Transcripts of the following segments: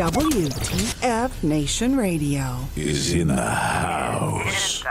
W.T.F. Nation Radio is in the house.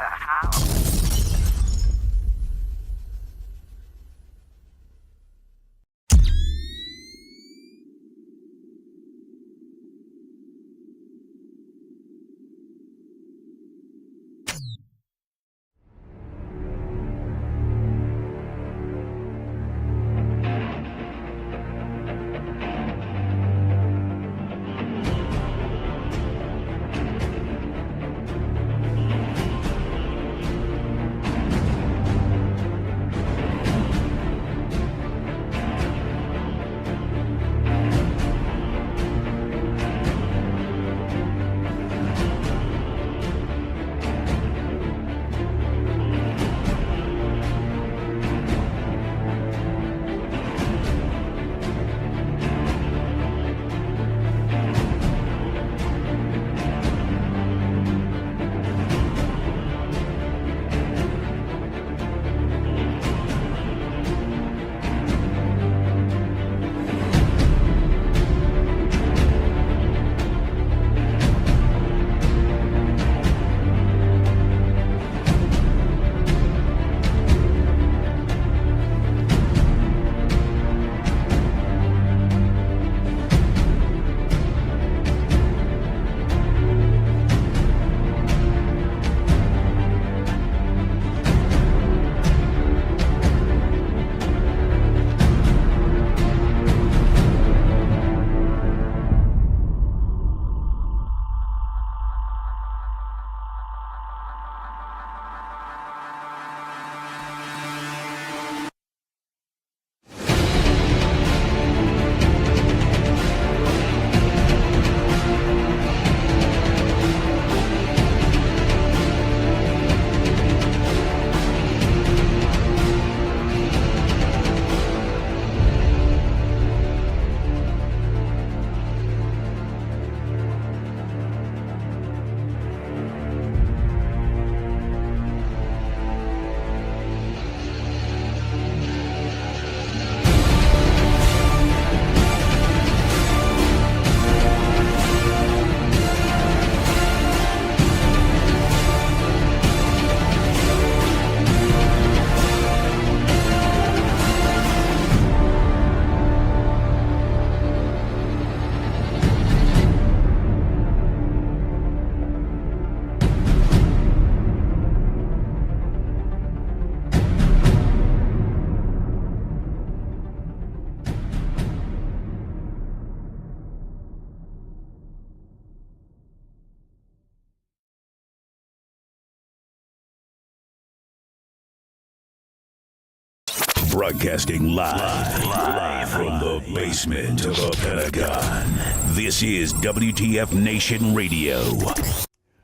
Broadcasting live from the basement of the Pentagon. This is WTF Nation Radio.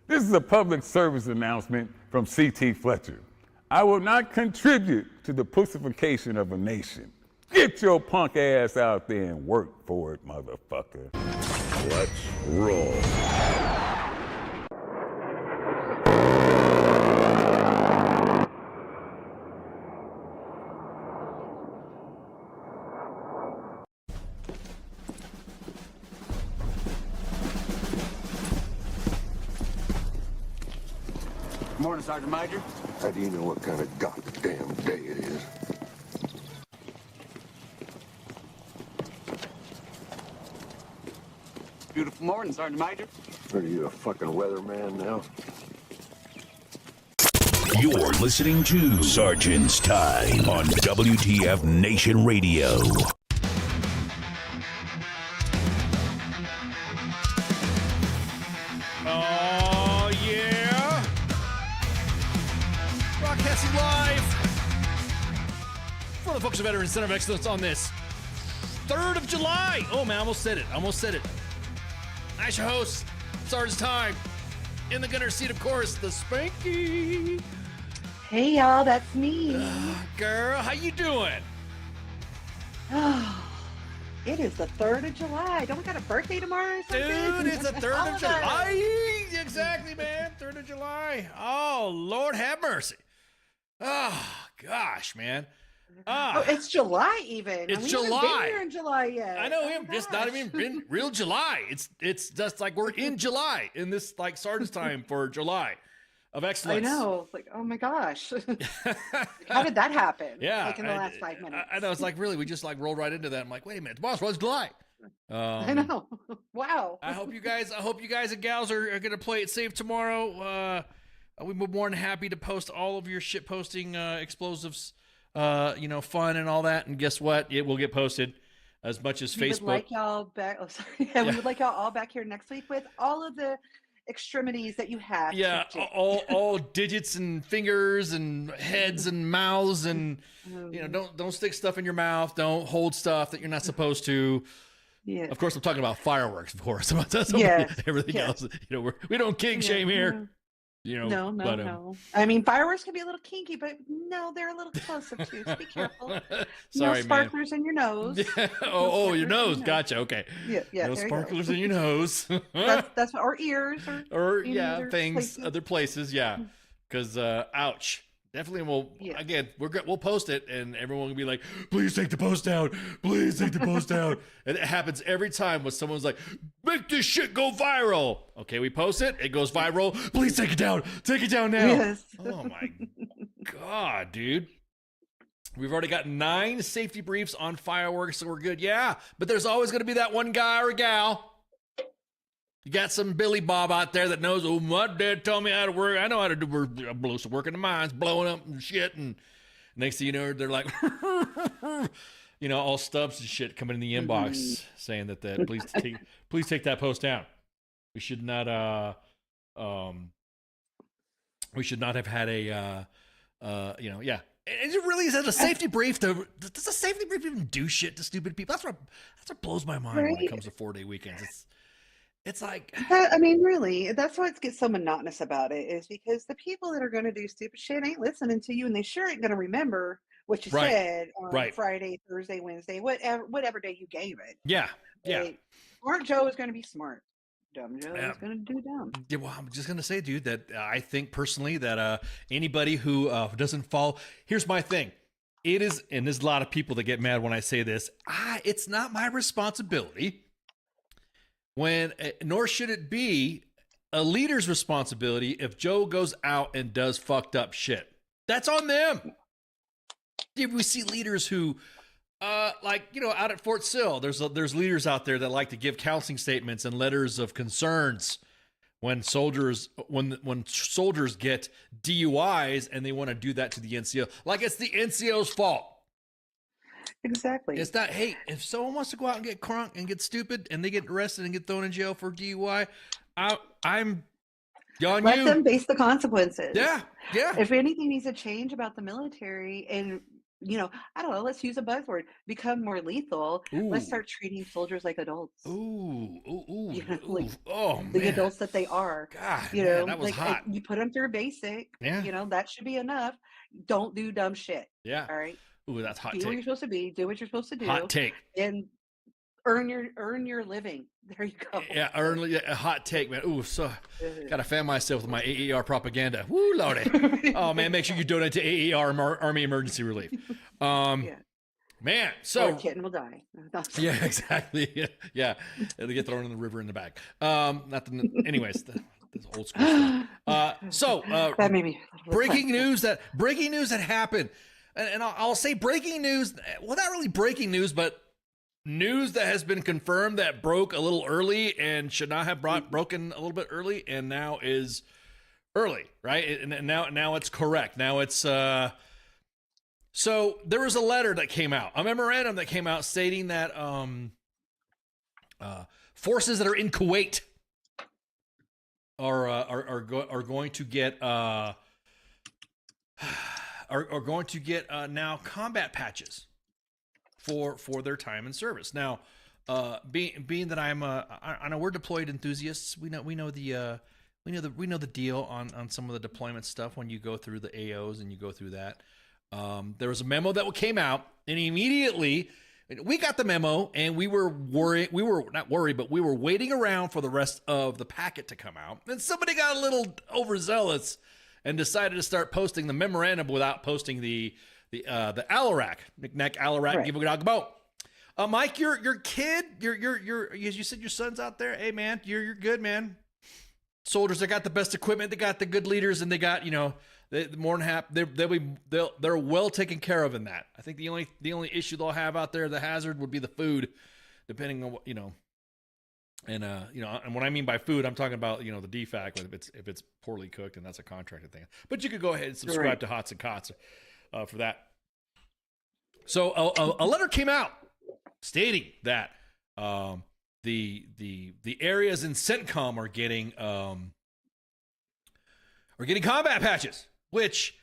This is a public service announcement from C.T. Fletcher. I will not contribute to the pussification of a nation. Get your punk ass out there and work for it, motherfucker. Let's roll. Morning, Sergeant Major. How do you know what kind of goddamn day it is? Beautiful morning, Sergeant Major. Are you a fucking weatherman now? You're listening to Sergeant's Time on WTF Nation Radio. Oh, yeah. Broadcasting live for the folks of Veterans Center of Excellence on this 3rd of July. Oh, man, I almost said it. Nice your host, Sergeant's Time. In the gunner seat, of course, the Spanky. Hey, y'all, that's me. Girl, how you doing? Oh, it is the 3rd of July. Don't we got a birthday tomorrow or something? Dude, it's the 3rd of July. Exactly, man. 3rd of July. Oh, Lord have mercy. Oh, gosh, man. Oh, it's July even. It's we July. haven't been here in July yet. I know Oh, him. It's not even been real July. It's just like we're in July in this like Sardis time for July of I excellence. know. It's like, oh my gosh. How did that happen? Yeah, Like in the last 5 minutes. I know. It's like really, we just like rolled right into that. I'm like, wait a minute, boss, what's July? I know. Wow. I hope you guys and gals are gonna play it safe tomorrow. We're more than happy to post all of your shit posting explosives, fun and all that. And guess what? It will get posted as much as We Facebook. would like y'all back. Oh, sorry. Yeah, we would like y'all all back here next week with all of the extremities that you have. Yeah, all digits and fingers and heads and mouths and don't stick stuff in your mouth. Don't hold stuff that you're not supposed to. Yeah. Of course, I'm talking about fireworks. Of course, Yes, everything yes. else. We don't kink shame here. No. But, I mean, fireworks can be a little kinky, but no, they're a little explosive too. So be careful. Sorry, no sparklers in your nose. man. Oh, your nose. Gotcha. Okay. Yeah. No there you go. sparklers in your nose. That's or ears or any yeah, other things, places. other places. Yeah, because ouch. Definitely, again, we'll post it, and everyone will be like, "Please take the post down. Please take the post down." And it happens every time when someone's like, "Make this shit go viral." Okay, we post it, it goes viral. Please take it down. Take it down now. Yes. Oh my god, dude. We've already got 9 safety briefs on fireworks, so we're good. Yeah, but there's always going to be that one guy or gal. You got some Billy Bob out there that knows, oh, my dad told me how to work. I know how to do some work in the mines, blowing up and shit. And next thing you know, they're like, all stubs and shit coming in the inbox saying that please take that post down. We should not have had a yeah. And it really is a safety brief. Does a safety brief even do shit to stupid people? That's what blows my mind when it comes to 4-day weekends. It's like, I mean, really, that's why it gets so monotonous about it, is because the people that are going to do stupid shit ain't listening to you, and they sure ain't going to remember what you said on Friday, Thursday, Wednesday, whatever day you gave it. Yeah. Like, smart Joe is going to be smart. Dumb Joe is going to do dumb. Yeah, well, I'm just going to say, dude, that I think personally that anybody who doesn't follow, here's my thing. It is, and there's a lot of people that get mad when I say this, it's not my responsibility. Nor should it be a leader's responsibility if Joe goes out and does fucked up shit. That's on them. If we see leaders who, out at Fort Sill, there's leaders out there that like to give counseling statements and letters of concerns when soldiers get DUIs and they want to do that to the NCO, like it's the NCO's fault. Exactly. It's not, hey, if someone wants to go out and get crunk and get stupid and they get arrested and get thrown in jail for DUI, I'm on Let you. them face the consequences. Yeah. If anything needs to change about the military and, I don't know, let's use a buzzword, become more lethal. Ooh. Let's start treating soldiers like adults. Ooh. Oh, man. The adults that they are. God, man, that was hot. You put them through basic. Yeah. That should be enough. Don't do dumb shit. Yeah. All right. Ooh, that's hot Be take. what you're supposed to be. Do what you're supposed to do. Hot take. And earn your living. There you go. Yeah, a hot take, man. Ooh, so gotta fan myself with my AER propaganda. Woo, lordy. Oh man, make sure you donate to AER Army Emergency Relief. Man, so or a kitten will die. yeah, exactly. Yeah, they get thrown in the river in the back. Anyways, this old school stuff. That made me breaking news that happened, and I'll say breaking news. Well, not really breaking news, but news that has been confirmed that broke a little early and should not have broken a little bit early, and now is early, right? And now it's correct. Now it's so there was a letter that came out, a memorandum that came out stating that forces that are in Kuwait are going to get are going to get now combat patches for their time in service. Now, being that I know we're deployed enthusiasts, we know the deal on some of the deployment stuff when you go through the AOs and you go through that. There was a memo that came out, and immediately we got the memo, and we were worried. We were not worried, but we were waiting around for the rest of the packet to come out. And somebody got a little overzealous and decided to start posting the memorandum without posting the the ALARACT, knick-knack, ALARACT, Right. give a dog a bone. Mike, your kid, you said your son's out there. Hey, man, you're good, man. Soldiers, they got the best equipment, they got the good leaders, and they got, they're more than happy. They're well taken care of in that. I think the only issue they'll have out there, the hazard, would be the food, depending on what, and and what I mean by food, I'm talking about the DFAC. If it's poorly cooked, and that's a contracted thing. But you could go ahead and subscribe to Hots and Cots for that. So a letter came out stating that the areas in CENTCOM are getting combat patches, which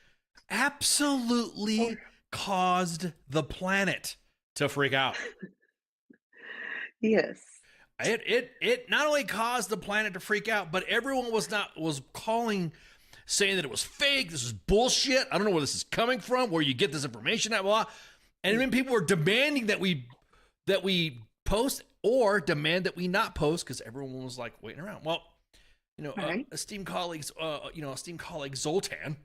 absolutely caused the planet to freak out. Yes. It not only caused the planet to freak out, but everyone was calling, saying that it was fake. This is bullshit. I don't know where this is coming from, where you get this information at, blah. And then people were demanding that we post, or demand that we not post, because everyone was like waiting around. Well, Right. esteemed colleague Zoltan,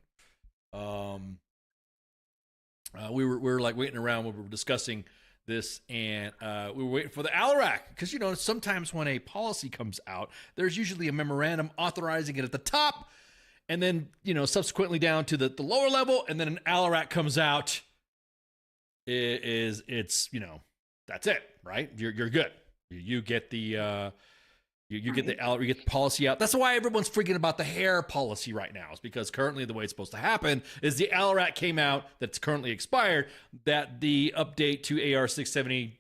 we were like waiting around when we were discussing this, and we were waiting for the ALARACT, because sometimes when a policy comes out, there's usually a memorandum authorizing it at the top, and then subsequently down to the lower level, and then an ALARACT comes out. It's that's it, right? You're good. You get the you get the policy out. That's why everyone's freaking about the hair policy right now, is because currently the way it's supposed to happen is the ALARACT came out, that's currently expired, that the update to AR 670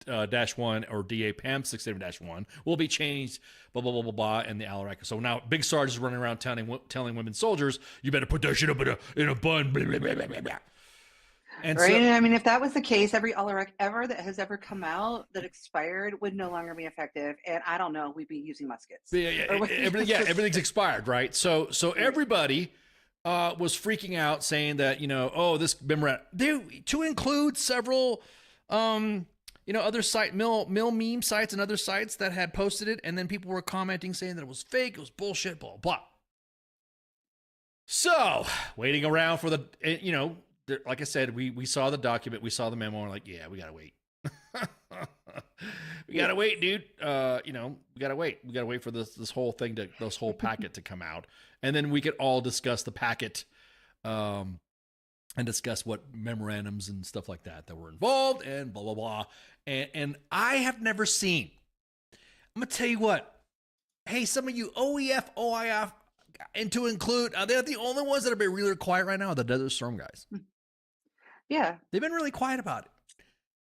-1 or DA PAM 670-1 will be changed, blah blah blah blah blah, and the ALARACT. So now Big Sarge is running around telling women soldiers, you better put that shit up in a bun. Blah, blah, blah, blah, blah. And Right. so, And I mean, if that was the case, every ALARACT ever that has ever come out that expired would no longer be effective. And I don't know, we'd be using muskets. everything's expired, right? So everybody was freaking out, saying that this memorandum to include several other mill meme sites and other sites that had posted it, and then people were commenting saying that it was fake, it was bullshit, blah blah. So waiting around for like I said, we saw the document, we saw the memo, and we're like, yeah, we gotta wait. We gotta wait, dude. We gotta wait. We gotta wait for this whole packet to come out, and then we could all discuss the packet, and discuss what memorandums and stuff like that were involved, and blah blah blah. And I have never seen. I'm gonna tell you what. Hey, some of you OEF, OIF, and to include, they're the only ones that have been really quiet right now. The Desert Storm guys. Yeah. They've been really quiet about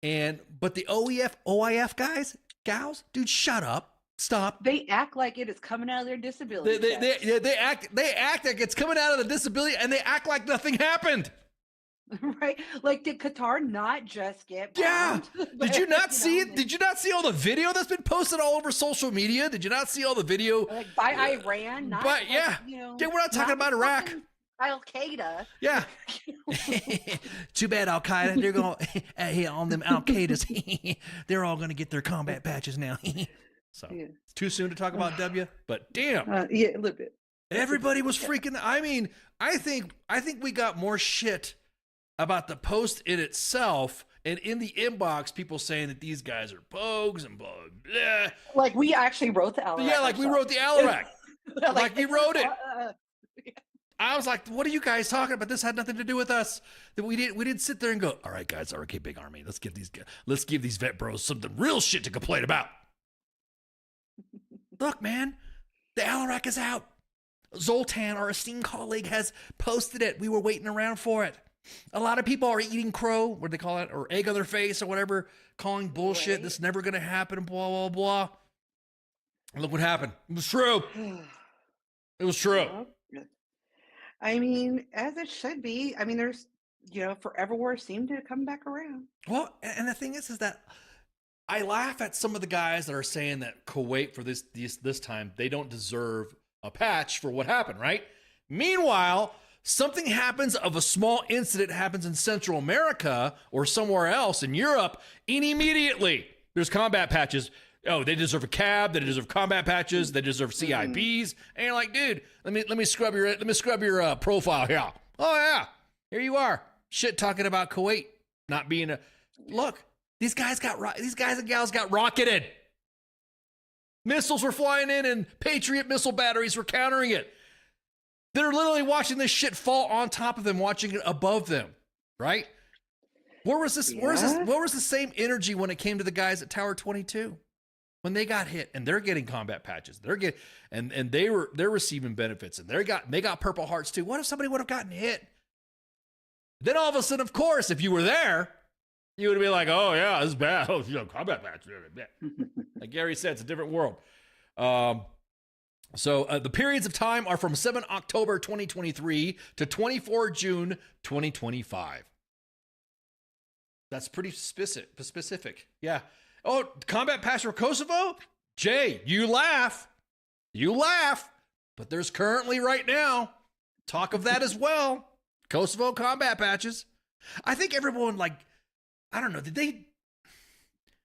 it. But the OEF, OIF guys, gals, dude, shut up. Stop. They act like it is coming out of their disability. They act like it's coming out of the disability, and they act like nothing happened. Right? Like, did Qatar not just get bombed? Yeah. Did you not see it? Did you not see all the video that's been posted all over social media? Did you not see all the video? Like by Iran? Not but yeah. We're not talking about Iraq. Al Qaeda. Yeah. Too bad, Al Qaeda. They're going on them Al Qaedas. They're all going to get their combat patches now. So it's too soon to talk about W, but damn. Yeah, a little bit. Everybody was freaking. I mean, I think we got more shit about the post in itself, and in the inbox, people saying that these guys are bogues and blah blah. Like we actually wrote the ALARACT. Yeah, like we wrote the ALARACT. like we wrote it. I was like, what are you guys talking about? This had nothing to do with us. That we didn't sit there and go, all right, guys, okay, big army. Let's give these vet bros something real shit to complain about. Look, man, the ALARACT is out. Zoltan, our esteemed colleague, has posted it. We were waiting around for it. A lot of people are eating crow, what do they call it, or egg on their face or whatever, calling bullshit. Right. This is never going to happen, blah, blah, blah. And look what happened. It was true. It was true. I mean, as it should be. I mean, there's, forever wars seem to come back around. Well, and the thing is that I laugh at some of the guys that are saying that Kuwait for this time, they don't deserve a patch for what happened, right? Meanwhile, something happens of a small incident happens in Central America or somewhere else in Europe, and immediately there's combat patches. Oh, they deserve a cab. They deserve combat patches. They deserve CIBs. And you're like, dude, let me scrub your profile here. Oh yeah, here you are. shit talking about Kuwait not being a look. These guys and gals got rocketed. Missiles were flying in, and Patriot missile batteries were countering it. They're literally watching this shit fall on top of them, watching it above them, right? Where was this? Where was the same energy when it came to the guys at Tower 22 when they got hit and they're getting combat patches? They're receiving benefits, and they got Purple Hearts too. What if somebody would have gotten hit? Then all of a sudden, of course, if you were there, you would be like, "Oh yeah, this is bad. Oh, combat patch." Like Gary said, it's a different world. So the periods of time are from 7 October 2023 to 24 June 2025. That's pretty specific. Yeah. Oh, combat patch for Kosovo? Jay, you laugh. But there's currently right now talk of that as well. Kosovo combat patches. I think everyone, I don't know, did they?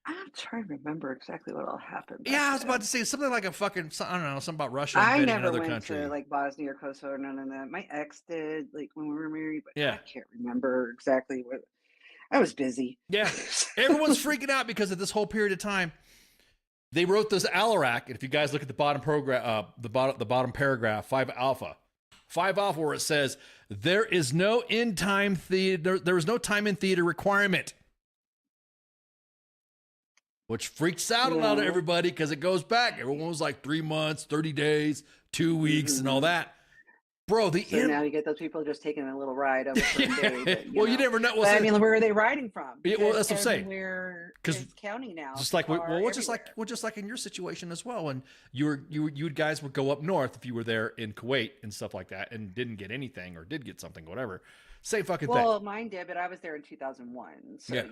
I'm trying to remember exactly what all happened. Yeah, I was about to say something like I don't know, something about Russia I invading never another went country. to Bosnia or Kosovo or none of that. My ex did, when we were married, but Yeah. I can't remember exactly what. I was busy. Yeah. Everyone's freaking out because of this whole period of time. They wrote this ALARACT, and if you guys look at the bottom bottom paragraph, 5 alpha, where it says there is no time in theater requirement, which freaks out a lot of everybody because it goes back. Everyone was like 3 months, 30 days, 2 weeks, and all that. Bro, now you get those people just taking a little ride over for a day. But, you never know. But, where are they riding from? Well, that's what I'm saying. Because county now. Just like just like in your situation as well, when you guys would go up north if you were there in Kuwait and stuff like that, and didn't get anything or did get something, whatever. Same fucking thing. Well, mine did, but I was there in 2001, so Yeah.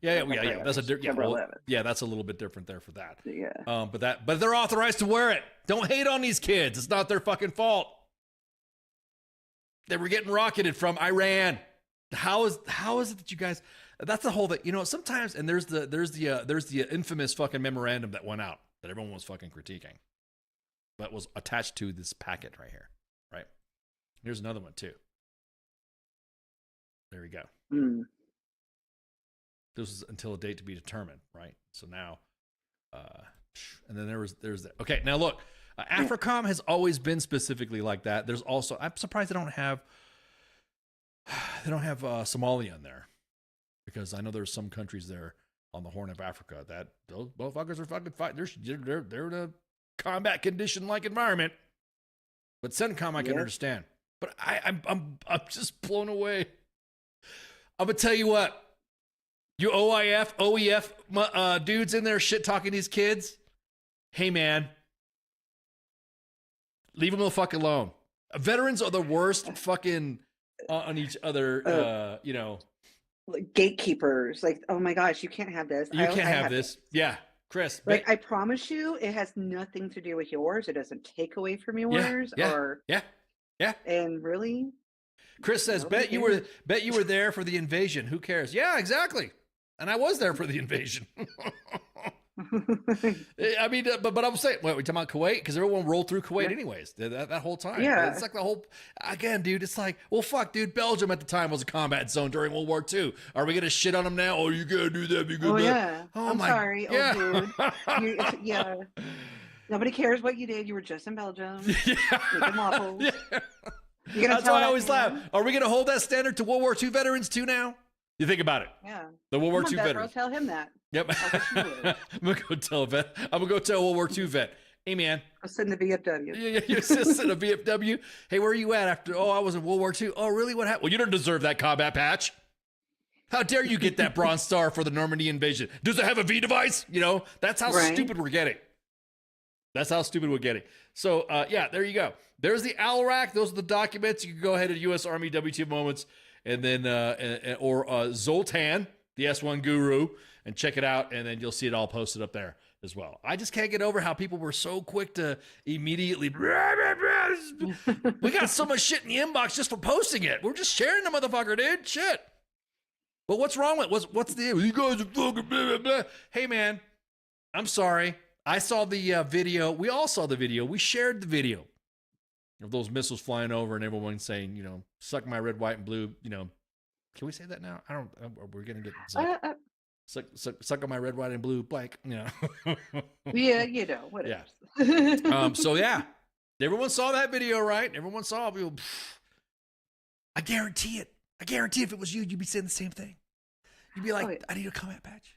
Yeah. That's that's a little bit different there for that. Yeah. But they're authorized to wear it. Don't hate on these kids. It's not their fucking fault. They were getting rocketed from Iran. How is it that you guys? That's the whole thing. Sometimes, and there's the infamous fucking memorandum that went out that everyone was fucking critiquing, but was attached to this packet right here. Right. Here's another one too. There we go. This was until a date to be determined, right? So now, and then there's that. Okay, now look, AFRICOM has always been specifically like that. There's also, I'm surprised they don't have Somalia in there, because I know there's some countries there on the Horn of Africa that those motherfuckers are fucking fighting. They're in a combat condition like environment. But CENTCOM I can understand, but I'm just blown away. I'm gonna tell you what. You OEF dudes in there shit talking these kids. Hey man, leave them the fuck alone. Veterans are the worst fucking on each other. Gatekeepers. Oh my gosh, you can't have this. You can't have this. Yeah, Chris. I promise you, it has nothing to do with yours. It doesn't take away from yours. Yeah. And really, Chris says, bet you were there for the invasion. Who cares? Yeah, exactly. And I was there for the invasion. I mean, but I'm saying, what, we talking about Kuwait? Because everyone rolled through Kuwait anyways, that whole time. Yeah. It's like the whole, again, dude, it's like, well, fuck, dude, Belgium at the time was a combat zone during World War II. Are we going to shit on them now? Oh, you got to do that. Yeah. Oh, I'm sorry. Yeah. Oh, dude. Yeah. Nobody cares what you did. You were just in Belgium. Making waffles. Yeah. That's why I always laugh. Are we going to hold that standard to World War II veterans too now? You think about it. Yeah. The World War II veterans. Bro, tell him that. Yep. I'm gonna go tell a vet. I'm gonna go tell World War II vet. Hey man. I'll send the VFW. Yeah, you just send a VFW. Hey, where are you at after? Oh, I was in World War II. Oh, really? What happened? Well, you don't deserve that combat patch. How dare you get that Bronze Star for the Normandy invasion? Does it have a V device? That's how stupid we're getting. That's how stupid we're getting. So, yeah, there you go. There's the ALARACT. Those are the documents. You can go ahead to U.S. Army W.T.F. Moments, and then or Zoltan, the S1 guru, and check it out, and then you'll see it all posted up there as well. I just can't get over how people were so quick to immediately. We got so much shit in the inbox just for posting it. We're just sharing the motherfucker, dude. Shit. Well, what's wrong with what's the you guys are fucking blah, blah, blah. Hey man, I'm sorry. I saw the video. We all saw the video. We shared the video of those missiles flying over and everyone saying, suck my red, white, and blue, Can we say that now? I don't. We're gonna get suck on my red, white, and blue blank. You know. Yeah, you know, whatever. Yeah. So yeah, everyone saw that video, right? Everyone saw people. I guarantee it. I guarantee if it was you, you'd be saying the same thing. You'd be like, yeah. I need a combat patch.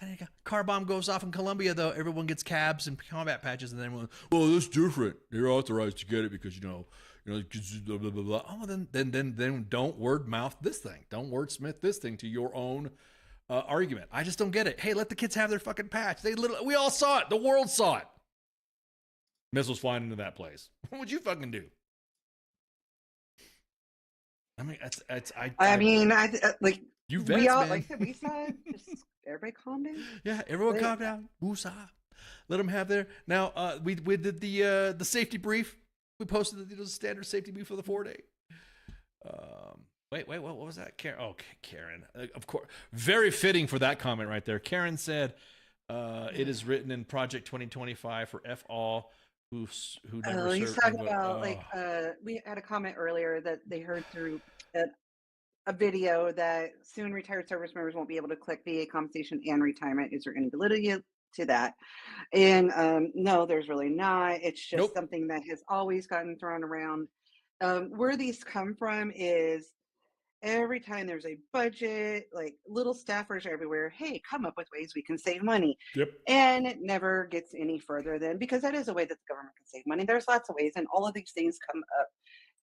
I need a car bomb goes off in Colombia, though. Everyone gets cabs and combat patches, and then everyone, well, that's different. You're authorized to get it because blah, blah, blah, blah. Oh, then don't word mouth this thing. Don't wordsmith this thing to your own argument. I just don't get it. Hey, let the kids have their fucking patch. We all saw it. The world saw it. Missiles flying into that place. What would you fucking do? I mean, you vets, we all man. like we said, just everybody calm down. Yeah, everyone calm down. Woosah. Let them have their. Now we did the safety brief. We posted the standard safety brief for the 4-day. Wait, what was that? Karen. Oh, Karen. Of course, very fitting for that comment right there. Karen said, "It is written in Project 2025 for all who never served." He's talking about we had a comment earlier that they heard through a video that soon retired service members won't be able to click VA compensation and retirement. Is there any validity to that? And no, there's really not. It's just something that has always gotten thrown around. Where these come from is every time there's a budget, like little staffers are everywhere. Hey, come up with ways we can save money. Yep. And it never gets any further than, because that is a way that the government can save money. There's lots of ways, and all of these things come up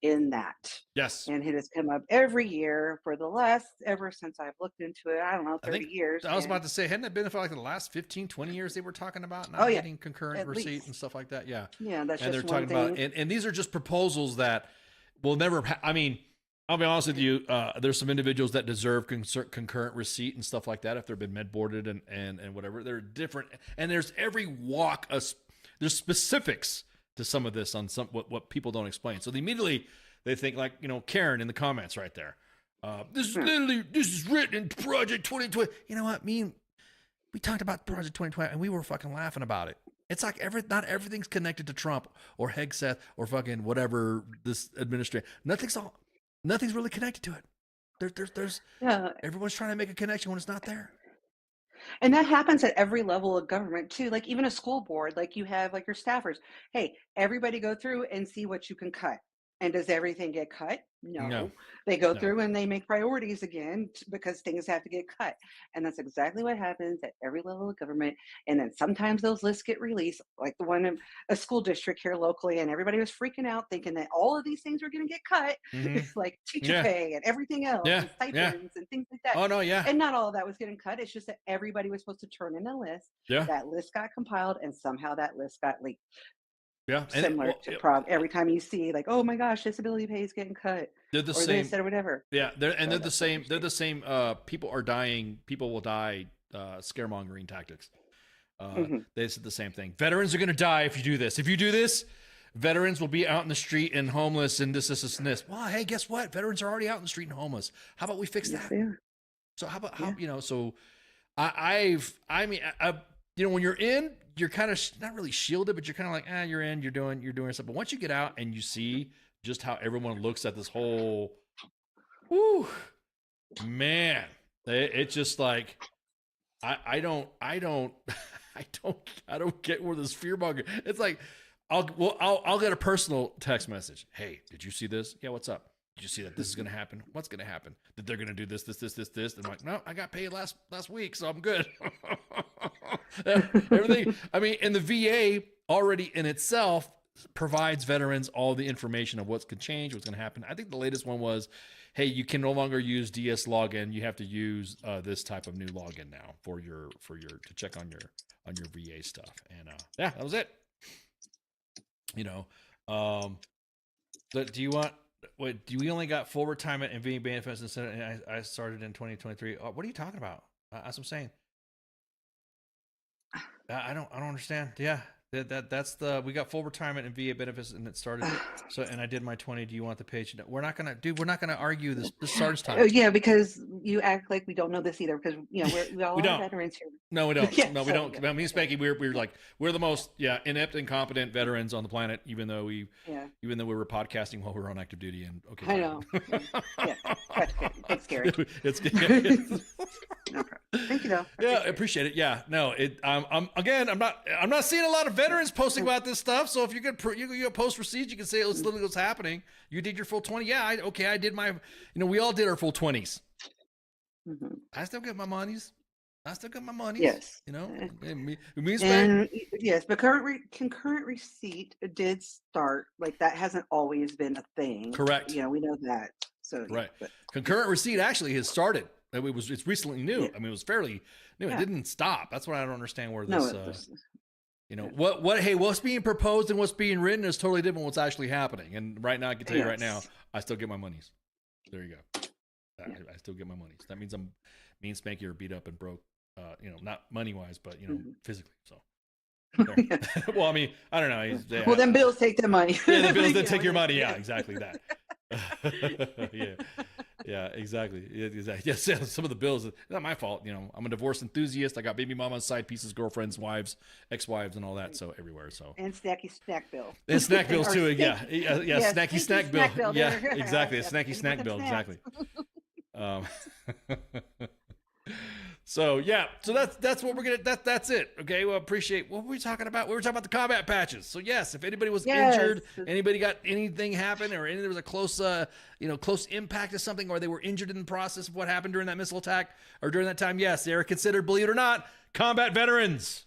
in that. Yes. And it has come up every year for the ever since I've looked into it. I don't know, 30 years. I was about to say, hadn't it been for like the last 15, 20 years they were talking about getting concurrent receipt and stuff like that? Yeah. Yeah, that's and just they're talking about, and these are just proposals that will never, I mean, I'll be honest with you, there's some individuals that deserve concurrent receipt and stuff like that if they've been med boarded and whatever. They're different. And there's every walk, there's specifics to some of this on what people don't explain. So immediately they think like, Karen in the comments right there. This is written in Project 2020. You know what? We talked about Project 2020 and we were fucking laughing about it. It's like not everything's connected to Trump or Hegseth or fucking whatever this administration. Nothing's really connected to it. There's everyone's trying to make a connection when it's not there. And that happens at every level of government too. Like even a school board, like you have like your staffers. Hey, everybody go through and see what you can cut. And does everything get cut? No. They go through and they make priorities again because things have to get cut. And that's exactly what happens at every level of government. And then sometimes those lists get released, like the one in a school district here locally, and everybody was freaking out thinking that all of these things were going to get cut, like teacher pay and everything else, and stipends and things like that. Oh, no, yeah. And not all of that was getting cut. It's just that everybody was supposed to turn in a list. Yeah. That list got compiled and somehow that list got leaked. Yeah, Similar to every time you see like, oh my gosh, disability pay is getting cut. They're the or same, this or whatever. Yeah, they're the same. They're the same. People are dying. People will die. Scaremongering tactics. They said the same thing. Veterans are going to die if you do this. If you do this, veterans will be out in the street and homeless and this. Well, hey, guess what? Veterans are already out in the street and homeless. How about we fix that? So how about So when you're in, you're kind of not really shielded, but you're kind of like, you're in, you're doing stuff. But once you get out and you see just how everyone looks at this whole, man, it's just like, I don't get where this fear monger. It's like, I'll get a personal text message. Hey, did you see this? Yeah, what's up? Did you see that this is going to happen? What's going to happen? That they're going to do this. And I'm like, no, I got paid last week, so I'm good. Everything. I mean, and the VA already in itself provides veterans all the information of what's going to change, what's going to happen. I think the latest one was, hey, you can no longer use DS login. You have to use this type of new login now for your to check on your VA stuff. And that was it. But do you want? Wait, do we only got full retirement and VA benefits instead? And I started in 2023. What are you talking about? That's what I'm saying. I don't understand. Yeah. That's we got full retirement and VA benefits, and it started. So, and I did my 20. Do you want the page? No, we're not gonna argue this. This starts time. Yeah, because you act like we don't know this either. Because we all are veterans here. No, we don't. Yeah, no, we don't. Me and Spanky, we're the most inept and competent veterans on the planet. Even though we were podcasting while we were on active duty. And okay, I know. It's scary. It's No problem. Thank you though. I appreciate it. Yeah, no, I'm not seeing a lot of veterans posting about this stuff. So if you could post receipts, you can say it's literally what's happening. You did your full 20. Yeah, I did my. We all did our full 20s. Mm-hmm. I still get my monies. Yes. Yes, but concurrent receipt did start. Like that hasn't always been a thing. Correct. We know that. So right. But, concurrent receipt actually has started. It's recently new. I mean, it was fairly new. It didn't stop. That's what I don't understand where this. What's being proposed and what's being written is totally different. What's actually happening. And right now, I can tell you right now, I still get my monies. There you go. I still get my monies. That means me and Spanky are beat up and broke. Not money wise, but physically. So. Well, I mean, I don't know. Then bills take the money. Yeah, the bills that take your money. Yeah, exactly that. Yeah, exactly. Yes, some of the bills, not my fault. I'm a divorce enthusiast. I got baby mamas, side pieces, girlfriends, wives, ex-wives, and all that. So everywhere. So and snacky snack bill. And snack bills too. Snacky snack bill. Yeah, exactly. A snacky snack bill. Exactly. So that's what we're gonna. That's it. Okay. Well, appreciate. What were we talking about? We were talking about the combat patches. So yes, if anybody was injured, anybody got anything happen, or there was a close impact of something, or they were injured in the process of what happened during that missile attack or during that time, yes, they are considered, believe it or not, combat veterans.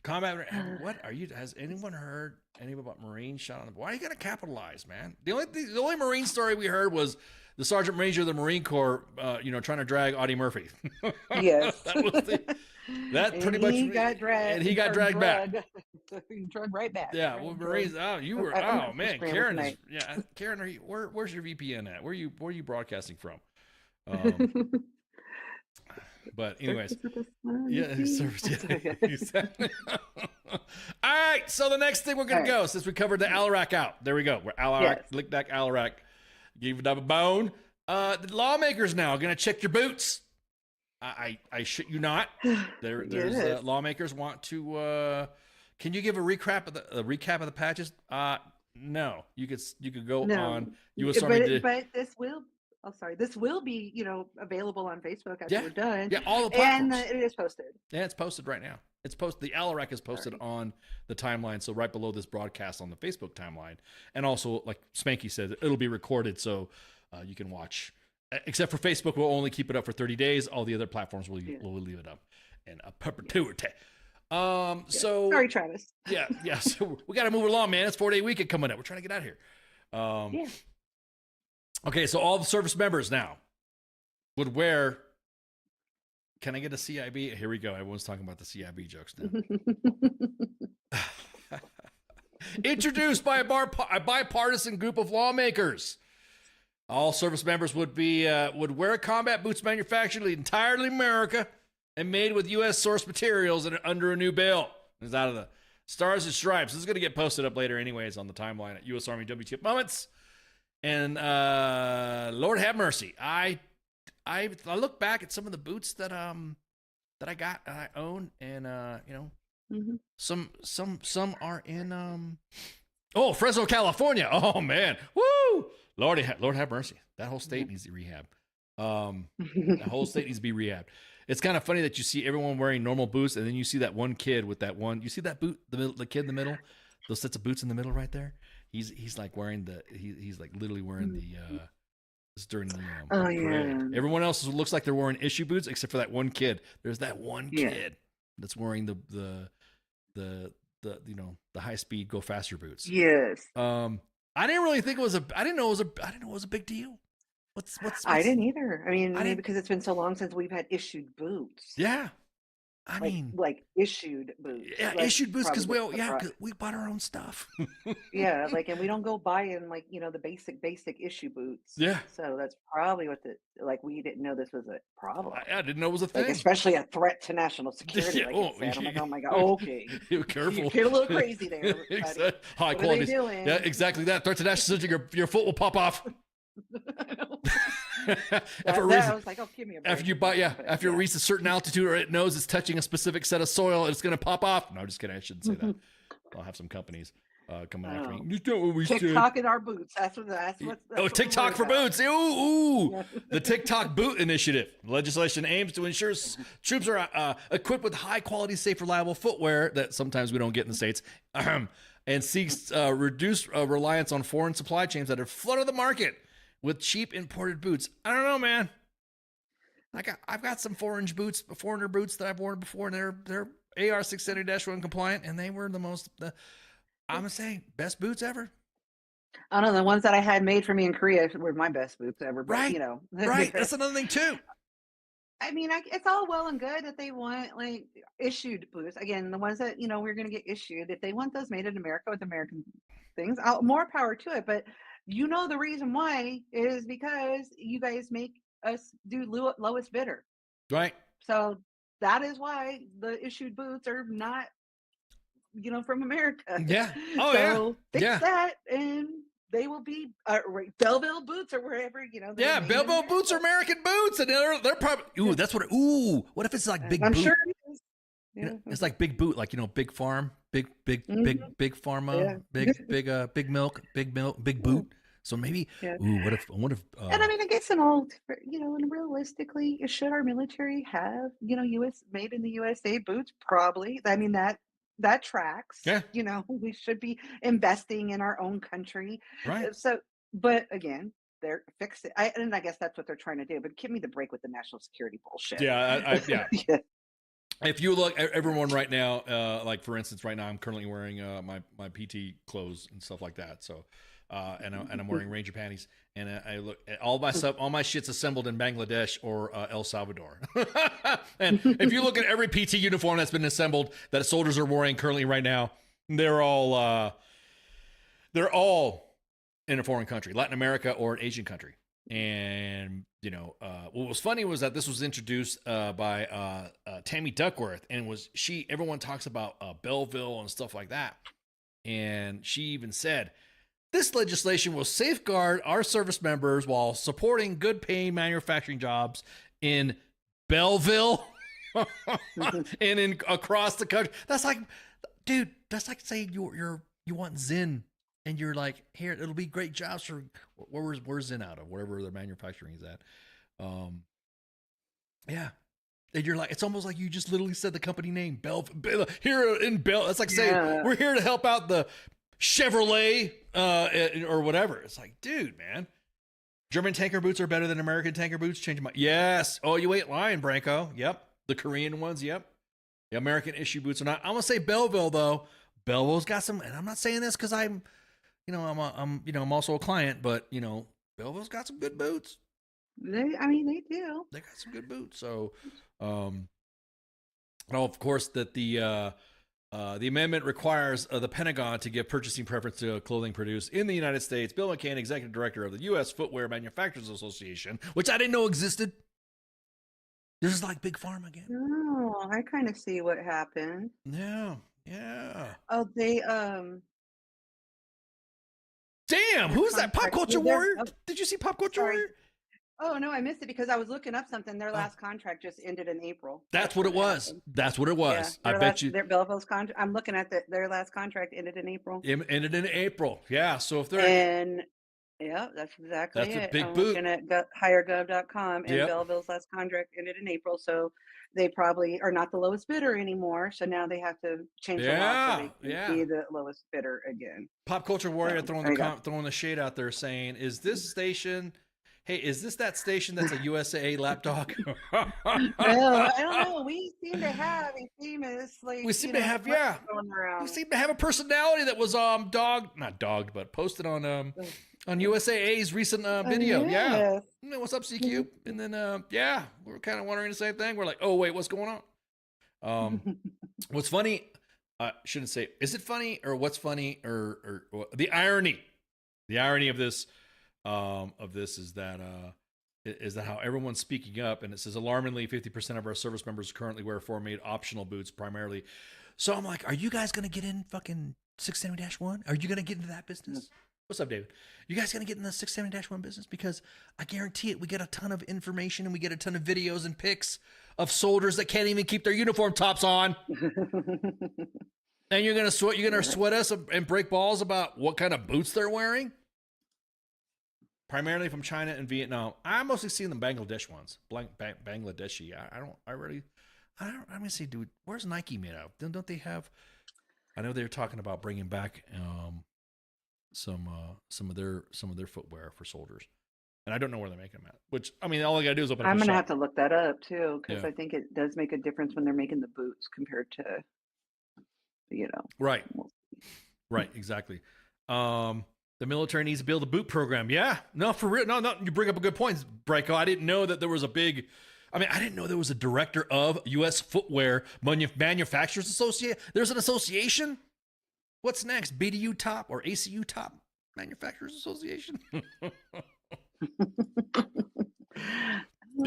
What are you? Has anyone heard anything about Marine shot on the? Why are you gonna capitalize, man? The only Marine story we heard was the Sergeant Major of the Marine Corps, trying to drag Audie Murphy. Yes. He got dragged back. He dragged right back. Yeah. Well, Marines. Oh, you were. Oh man, Karen is. Yeah, Karen. Where's your VPN at? Where are you broadcasting from? But anyways, service. Exactly. All right. So the next thing we're gonna go, since we covered the ALARACT out, there we go. We're ALARACT, lick back ALARACT. Give it up a bone. The lawmakers now are going to check your boots. I shit you not. There's lawmakers want to. Can you give a recap of the patches? No. You could go on U.S. Army. But this will. Oh, sorry. This will be available on Facebook after we're done. Yeah, all the platforms. And it is posted. Yeah, it's posted right now. It's posted. The ALARACT is posted on the timeline, so right below this broadcast on the Facebook timeline, and also, like Spanky said, it'll be recorded, so you can watch. Except for Facebook, we'll only keep it up for 30 days. All the other platforms will leave it up in a perpetuity. So sorry, Travis. Yeah. So we got to move along, man. It's 4-day weekend coming up. We're trying to get out of here. Okay, so all the service members now would wear. Can I get a CIB? Here we go. Everyone's talking about the CIB jokes now. Introduced by a bipartisan group of lawmakers. All service members would wear combat boots manufactured entirely in America and made with U.S. source materials and under a new bill. It's out of the Stars and Stripes. This is going to get posted up later anyways on the timeline at U.S. Army W.T.F moments. And Lord have mercy. I look back at some of the boots that I got and I own, and some are in Fresno, California. Oh man, woo! Lord have mercy. That whole state needs to rehab. That whole state needs to be rehabbed. It's kind of funny that you see everyone wearing normal boots, and then you see that one kid with that one. You see that boot, the kid in the middle, those sets of boots in the middle right there. He's like wearing he's like literally wearing the. During the parade. Everyone else looks like they're wearing issue boots except for that one kid. There's that one kid that's wearing the high speed go faster boots. Yes. I didn't really think I didn't know it was a big deal. What's I didn't either. I mean, maybe because it's been so long since we've had issued boots. Yeah. I mean, like issued boots. Yeah, like, issued boots because probably we, cause we bought our own stuff. yeah, like, and we don't go buying like, the basic issue boots. Yeah. So that's probably what we didn't know this was a problem. I didn't know it was a thing. Like, especially a threat to national security. Yeah, Like oh, it said. I'm like, oh my God, okay. Careful. You get a little crazy there. Exactly. High What quality. are they doing? Yeah, exactly that. Threat to national security, your foot will pop off. I was like, oh, give me a break. After you reach a certain altitude or it knows it's touching a specific set of soil, it's going to pop off. No, I'm just kidding. I shouldn't say that. I'll have some companies coming after me. You know what we TikTok in our boots. That's what TikTok for boots. Ooh. The TikTok boot initiative. Legislation aims to ensure troops are equipped with high quality, safe, reliable footwear that sometimes we don't get in the States. And seeks reduced reliance on foreign supply chains that have flooded the market with cheap imported boots. I don't know, man. I've got some foreigner boots that I've worn before, and they're AR-670-1 compliant, and they were I'm gonna say best boots ever. I don't know, the ones that I had made for me in Korea were my best boots ever. But, right. Right. That's another thing too. I mean, it's all well and good that they want like issued boots. Again, the ones that we're going to get issued. If they want those made in America with American things, more power to it. But the reason why is because you guys make us do lowest bidder. Right. So that is why the issued boots are not, from America. Yeah. Oh, so yeah. Fix that, and they will be Belleville boots or wherever, Yeah, Belleville boots are American boots, and they're probably that's what. What if it's like big? I'm boot? sure it is. Yeah. It's like big boot, like big farm, big pharma, big milk, big boot. So maybe, what if? And I mean, I guess and realistically, should our military have, U.S. made in the USA boots? Probably. I mean, that tracks. Yeah. We should be investing in our own country. Right. So, but again, they're fixing. I guess that's what they're trying to do. But give me the break with the national security bullshit. Yeah. Yeah. If you look, everyone right now, like for instance, right now I'm currently wearing my PT clothes and stuff like that. So, and I'm wearing Ranger panties, and I look at all my shit's assembled in Bangladesh or El Salvador. And if you look at every PT uniform that's been assembled that soldiers are wearing currently right now, they're all in a foreign country, Latin America or an Asian country. And what was funny was that this was introduced by Tammy Duckworth, and everyone talks about Belleville and stuff like that, and she even said, this legislation will safeguard our service members while supporting good paying manufacturing jobs in Belleville and across the country. That's like, dude, that's like saying you want Zinn. And you're like, here, it'll be great jobs for where's Zinn out of, wherever the manufacturing is at. Yeah. And you're like, it's almost like you just literally said the company name, here in Bell. It's like saying, we're here to help out the Chevrolet or whatever. It's like, dude, man. German tanker boots are better than American tanker boots. Change my yes. Oh, you ain't lying, Branko. Yep. The Korean ones. Yep. The American issue boots are not. I'm gonna say Belleville though. Belleville's got some, and I'm not saying this because I'm also a client, but Belleville's got some good boots. They do. They got some good boots. So, of course, that the amendment requires the Pentagon to give purchasing preference to clothing produced in the United States. Bill McCain, executive director of the U.S. Footwear Manufacturers Association, which I didn't know existed. This is like Big Pharma again. Oh, I kind of see what happened. Yeah. Oh, they Damn, who's that? Pop Culture Warrior? Did you see Pop Culture Warrior? Oh no, I missed it because I was looking up something. Their last contract just ended in April. That's what it was. That's what it was. Yeah, I bet you. Their Belleville's contract. I'm looking at their last contract ended in April. Ended in April. Yeah. So if they're that's exactly it. That's a big I'm boot. looking at hiregov.com, and Belleville's last contract ended in April. So they probably are not the lowest bidder anymore. So now they have to change the law so they can be the lowest bidder again. Pop Culture Warrior throwing the shade out there saying, is this station... Hey, is this that station that's a USA lapdog? Well, I don't know. We seem to have a famous, we seem to have a personality that was not dogged, but posted on USA's recent video. Yes. Yeah. What's up, CQ? And then we're kind of wondering the same thing. We're like, oh wait, what's going What's funny, shouldn't say, is it funny or what's funny or the irony of this is that how everyone's speaking up, and it says alarmingly 50% of our service members currently wear foreign-made optional boots primarily. So I'm like, are you guys going to get in fucking 670-1? Are you going to get into that business? What's up, David? You guys going to get in the 670-1 business? Because I guarantee it, we get a ton of information and we get a ton of videos and pics of soldiers that can't even keep their uniform tops on. And you're going to sweat us and break balls about what kind of boots they're wearing? Primarily from China and Vietnam. I mostly see them Bangladesh ones. Bangladeshi. I'm gonna say, dude, where's Nike made out of? Don't they have? I know they're talking about bringing back some of their footwear for soldiers, and I don't know where they're making them at. Which, I mean, all I gotta do is open. I'm gonna have to look that up too, because I think it does make a difference when they're making the boots compared to, Right, exactly. The military needs to build a boot program. Yeah, no, for real. No, you bring up a good point, Breiko. I didn't know that there was I didn't know there was a director of U.S. Footwear Manufacturers Association. There's an association? What's next? BDU Top or ACU Top Manufacturers Association? Yeah,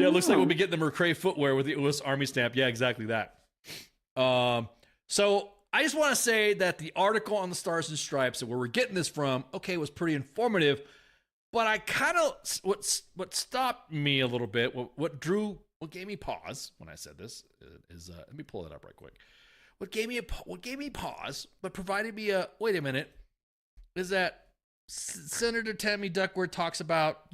it looks like we'll be getting the McRae footwear with the U.S. Army stamp. Yeah, exactly that. So I just want to say that the article on the Stars and Stripes, where we're getting this from, was pretty informative. But I kind of, what stopped me a little bit, what gave me pause when I said this is let me pull it up right quick. What gave me pause, but provided me a wait a minute, is that Senator Tammy Duckworth talks about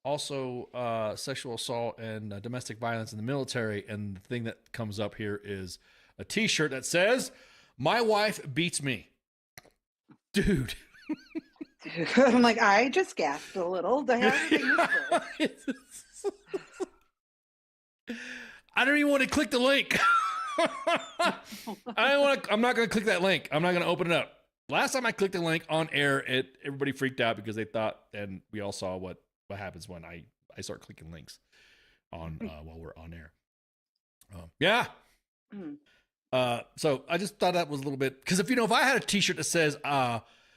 also sexual assault and domestic violence in the military, and the thing that comes up here is a T-shirt that says, "My wife beats me," dude. I'm like, I just gasped a little. I don't even want to click the link. I'm not going to click that link. I'm not going to open it up. Last time I clicked the link on air, everybody freaked out because they thought, and we all saw what happens when I start clicking links on while we're on air. Yeah. So I just thought that was a little bit, because if I had a T-shirt that says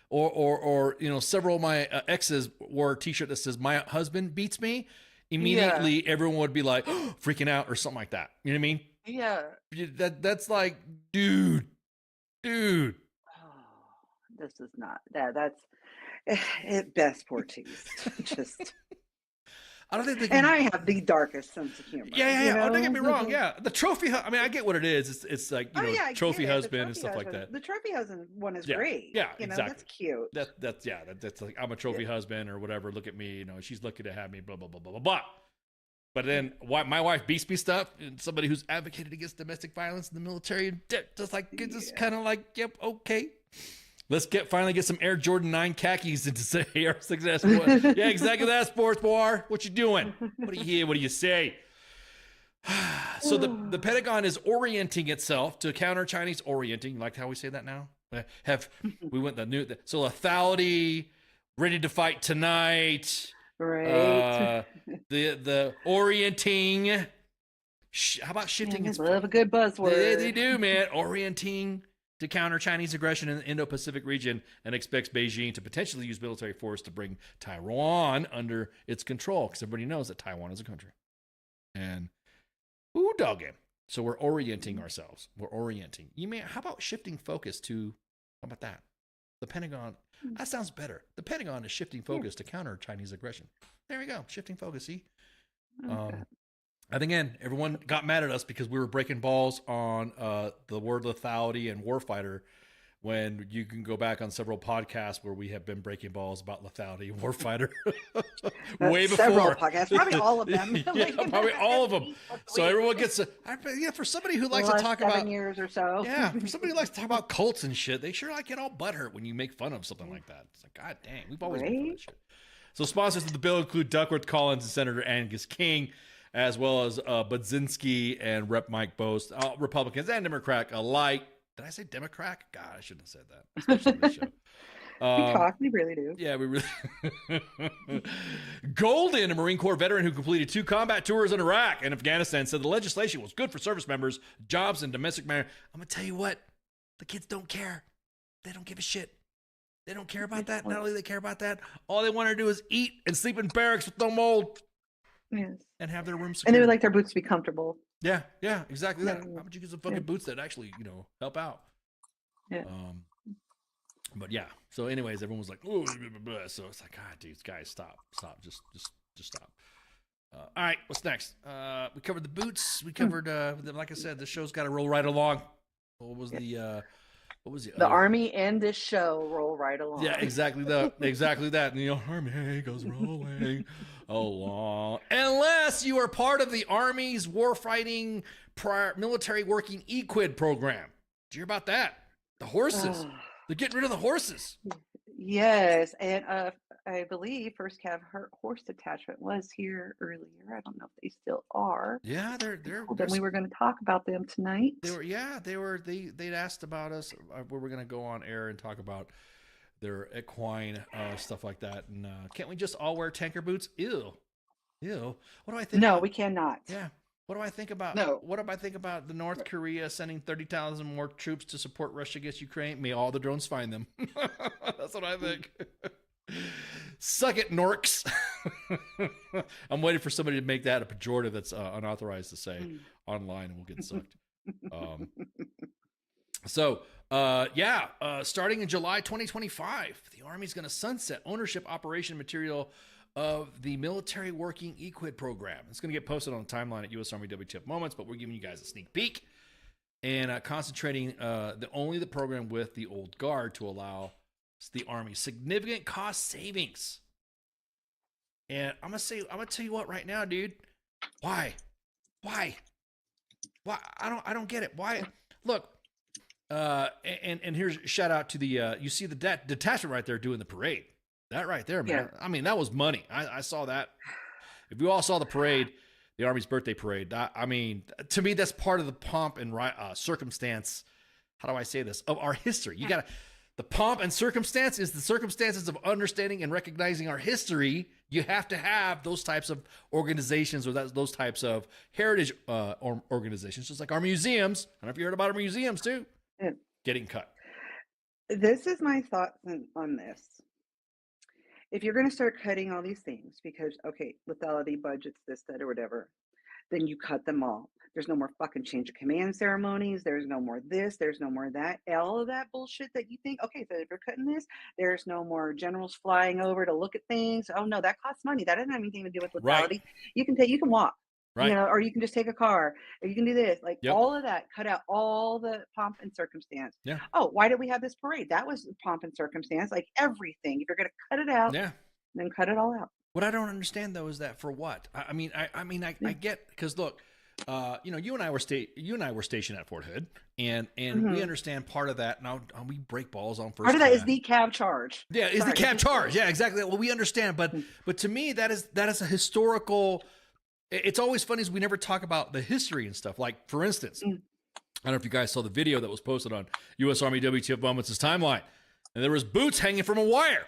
or several of my exes wore a T-shirt that says "My husband beats me," immediately everyone would be like freaking out or something like that. You know what I mean? Yeah. That's like, dude. Oh, this is not that. That's at best poor tease. Just. I don't think they can... And I have the darkest sense of humor. Yeah. Oh, don't get me wrong. Yeah, the trophy. I get what it is. It's like trophy husband and stuff like that. The trophy husband one is great. Yeah, exactly. That's cute. That's like, I'm a trophy husband or whatever. Look at me. She's lucky to have me. Blah blah blah blah blah blah. But then my wife beats me stuff, and somebody who's advocated against domestic violence in the military, just kind of like, yep, okay. Let's finally get some Air Jordan 9 khakis into say AR6S. Yeah, exactly that, sports bar. What you doing? What do you hear? What do you say? So the Pentagon is orienting itself to counter Chinese orienting. You like how we say that now? We went so lethality, ready to fight tonight. Right. The orienting. How about shifting? I love a good buzzword. They do, man. Orienting to counter Chinese aggression in the Indo-Pacific region, and expects Beijing to potentially use military force to bring Taiwan under its control, because everybody knows that Taiwan is a country. And dog game. So we're orienting ourselves. How about shifting focus to, how about that? The Pentagon. That sounds better. The Pentagon is shifting focus to counter Chinese aggression. There we go. Shifting focus. See? I think, again, everyone got mad at us because we were breaking balls on the word lethality and warfighter, when you can go back on several podcasts where we have been breaking balls about lethality and warfighter way before. Several podcasts, probably all of them. Probably all of them. So everyone gets for somebody who likes to talk about 7 years or so. Yeah, for somebody who likes to talk about cults and shit, they sure get all butthurt when you make fun of something like that. It's like, God dang, we've always made fun of that shit. So sponsors of the bill include Duckworth Collins and Senator Angus King, as well as Budzinski and Rep. Mike Bost, Republicans and Democrat alike. Did I say Democrat? God, I shouldn't have said that, especially on this show. We really do. Yeah, we really. Golden, a Marine Corps veteran who completed 2 combat tours in Iraq and Afghanistan, said the legislation was good for service members, jobs, and domestic matters. I'm going to tell you what, the kids don't care. They don't give a shit. They don't care about that. Not only do they care about that, all they want to do is eat and sleep in barracks with no mold. Yes. And have their room secured. And they would like their boots to be comfortable. Yeah, exactly that. How about you get some fucking boots that actually, help out? Yeah. But yeah. So, anyways, everyone was like, "Oh," so it's like, God, dude, guys, stop, just stop. All right, what's next? We covered the boots. We covered, like I said, the show's got to roll right along. What was the Army and this show roll right along. Yeah, exactly that. And the Army goes rolling along. Unless you are part of the Army's warfighting military working equid program. Did you hear about that? The horses. They're getting rid of the horses. Yes, and I believe First Cav Horse Detachment was here earlier. I don't know if they still are. Yeah, they're Then we were going to talk about them tonight. They'd asked about us. We were going to go on air and talk about their equine stuff like that. And can't we just all wear tanker boots? Ew. What do I think? No, we cannot. Yeah. What do I think about? No. What do I think about the North Korea sending 30,000 more troops to support Russia against Ukraine? May all the drones find them. That's what I think. Suck it, Norks. I'm waiting for somebody to make that a pejorative that's unauthorized to say online, and we'll get sucked. Starting in July 2025, the Army's going to sunset ownership, operation, material of the Military Working Equid program. It's going to get posted on the timeline at U.S. Army WTF Moments, but we're giving you guys a sneak peek and concentrating only the program with the old guard to allow the Army significant cost savings. And I'm gonna tell you what right now, dude. Why? I don't get it. Why? Look, and here's a shout out to the you see the detachment right there doing the parade. That right there, man. Yeah. I mean, that was money. I saw that. If you all saw the parade, the Army's birthday parade, I mean, to me, that's part of the pomp and circumstance. How do I say this? Of our history. You gotta. The pomp and circumstance is the circumstances of understanding and recognizing our history. You have to have those types of organizations or those types of heritage organizations, just like our museums. I don't know if you heard about our museums too. Yeah. Getting cut. This is my thoughts on this. If you're going to start cutting all these things because, okay, lethality budgets, this, that, or whatever, then you cut them all. There's no more fucking change of command ceremonies. There's no more this. There's no more that. All of that bullshit that you think, okay, so if you're cutting this, there's no more generals flying over to look at things. Oh no, that costs money. That doesn't have anything to do with lethality. Right. You can walk, right? Or you can just take a car, or you can do this. Like all of that, cut out all the pomp and circumstance. Yeah. Oh, why did we have this parade? That was pomp and circumstance. Like everything. If you're gonna cut it out, then cut it all out. What I don't understand though is that for what? I mean, I get, because look. You and I were stationed at Fort Hood, and we understand part of that. Now we break balls on first. Part of that is the cab charge. Yeah, is the cab charge. Yeah, exactly. Well, we understand, but to me, that is a historical. It's always funny is we never talk about the history and stuff. Like for instance, I don't know if you guys saw the video that was posted on U.S. Army WTF Moments' timeline, and there was boots hanging from a wire,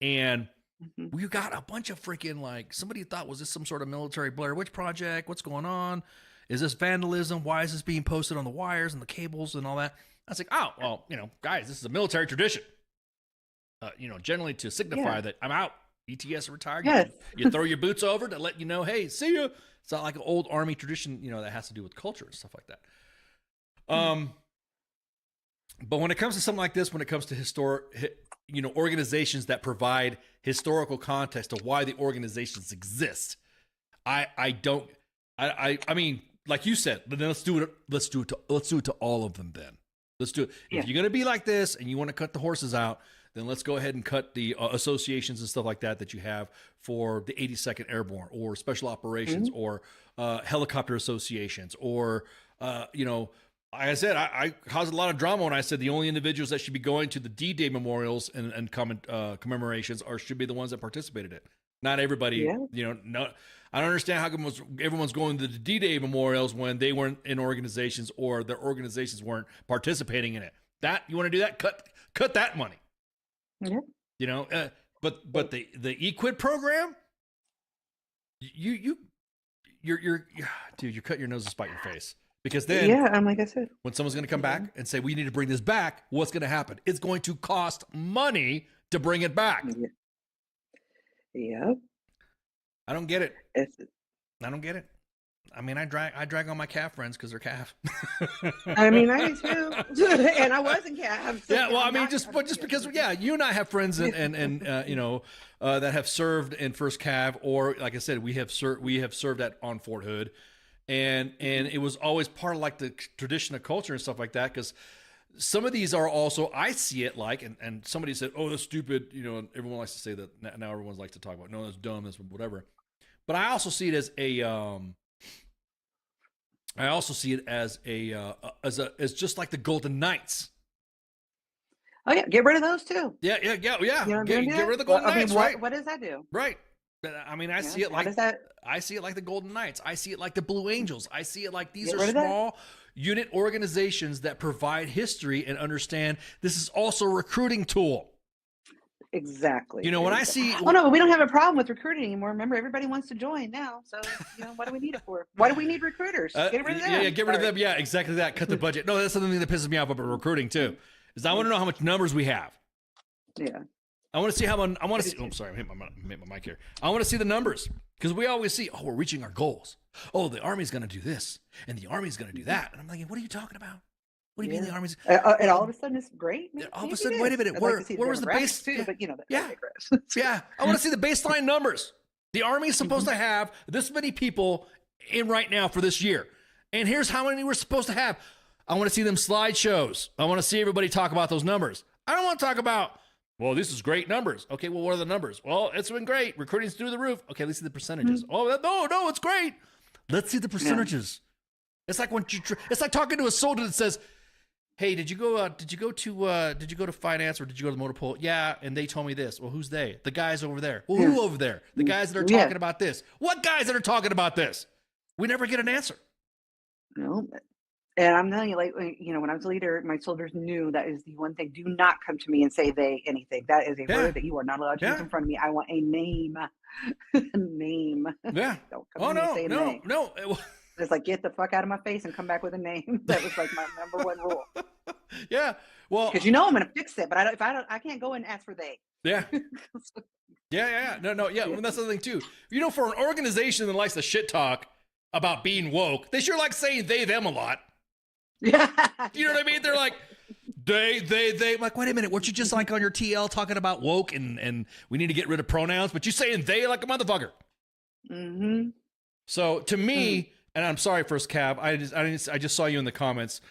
and. We got a bunch of freaking, like, somebody thought, was this some sort of military Blair Witch project? What's going on? Is this vandalism? Why is this being posted on the wires and the cables and all that? I was like, oh, well, guys, this is a military tradition. Generally to signify that I'm out. ETS retired. Yes. You throw your boots over to let you know, hey, see you. It's not like an old Army tradition, that has to do with culture and stuff like that. But when it comes to something like this, when it comes to organizations that provide historical context of why the organizations exist, I mean, like you said, then let's do it to all of them. Then let's do it. Yeah. If you're going to be like this and you want to cut the horses out, then let's go ahead and cut the associations and stuff like that you have for the 82nd Airborne or Special Operations or helicopter associations or like I said, I caused a lot of drama when I said the only individuals that should be going to the D-Day memorials and commemorations should be the ones that participated in it. Not everybody, no. I don't understand how come everyone's going to the D-Day memorials when they weren't in organizations or their organizations weren't participating in it. That you want to do that? Cut that money. Yeah. You know, but the Equid program, you're dude, you cut your nose to spite your face, because then like I said, when someone's going to come back and say we need to bring this back, what's going to happen? It's going to cost money to bring it back. Yeah. I don't get it. I don't get it. I mean, I drag on my calf friends because they're calf. I mean, I do too, and I wasn't calf. So yeah, well, I mean, just because, you and I have friends and that have served in First Cav, or like I said, we have served on Fort Hood, and it was always part of like the tradition of culture and stuff like that, because some of these are also, I see it like, and somebody said, oh, that's stupid, and everyone likes to say that now. Everyone likes to talk about, no, that's dumb, that's whatever. But I also see it as as just like the Golden Knights. Oh yeah, get rid of those too. Yeah. Get rid of the Golden Knights, right? What does that do? Right. I mean, I see it like the Golden Knights. I see it like the Blue Angels. I see it like these are small unit organizations that provide history and understand this is also a recruiting tool. Exactly. When I see, oh no, but we don't have a problem with recruiting anymore. Remember, everybody wants to join now. So what do we need it for? Why do we need recruiters? Get rid of them. Yeah, get rid of them. Yeah, exactly that. Cut the budget. No, that's something that pisses me off about recruiting too. Is I want to know how much numbers we have. Yeah. I want to see how much. I want to see. Oh, sorry, I hit my mic here. I want to see the numbers, because we always see, oh, we're reaching our goals. Oh, the Army's going to do this, and the Army's going to do that. And I'm thinking, what are you talking about? What do you mean the Army's? And all of a sudden, it's great. All of a sudden, wait a minute. Where was the base? Too, but yeah. I want to see the baseline numbers. The Army is supposed to have this many people in right now for this year, and here's how many we're supposed to have. I want to see them slideshows. I want to see everybody talk about those numbers. I don't want to talk about, well, this is great numbers. Okay, well, what are the numbers? Well, it's been great. Recruiting's through the roof. Okay, let's see the percentages. Oh, no, it's great. Let's see the percentages. Yeah. It's like it's like talking to a soldier that says, hey, did you go to finance, or did you go to the motor pool? Yeah, and they told me this. Well, who's they? The guys over there. Well, who over there? The guys that are talking about this. What guys that are talking about this? We never get an answer. No. And I'm telling you, like, when I was a leader, my soldiers knew that is the one thing. Do not come to me and say they anything. That is a word that you are not allowed to use in front of me. I want a name. A name. Yeah. Don't come to me and say name. No. It's like, get the fuck out of my face and come back with a name. That was like my number one rule. Yeah. Well, because I'm going to fix it, but I can't go and ask for they. Yeah. Yeah. No. Yeah. Well, that's the thing too. For an organization that likes to shit talk about being woke, they sure like saying they, them a lot. Yeah. You know what I mean? They're like, they. I'm like, wait a minute. Weren't you just like on your TL talking about woke and we need to get rid of pronouns? But you saying they like a motherfucker. Mm-hmm. So to me, and I'm sorry, First Cav, I just saw you in the comments.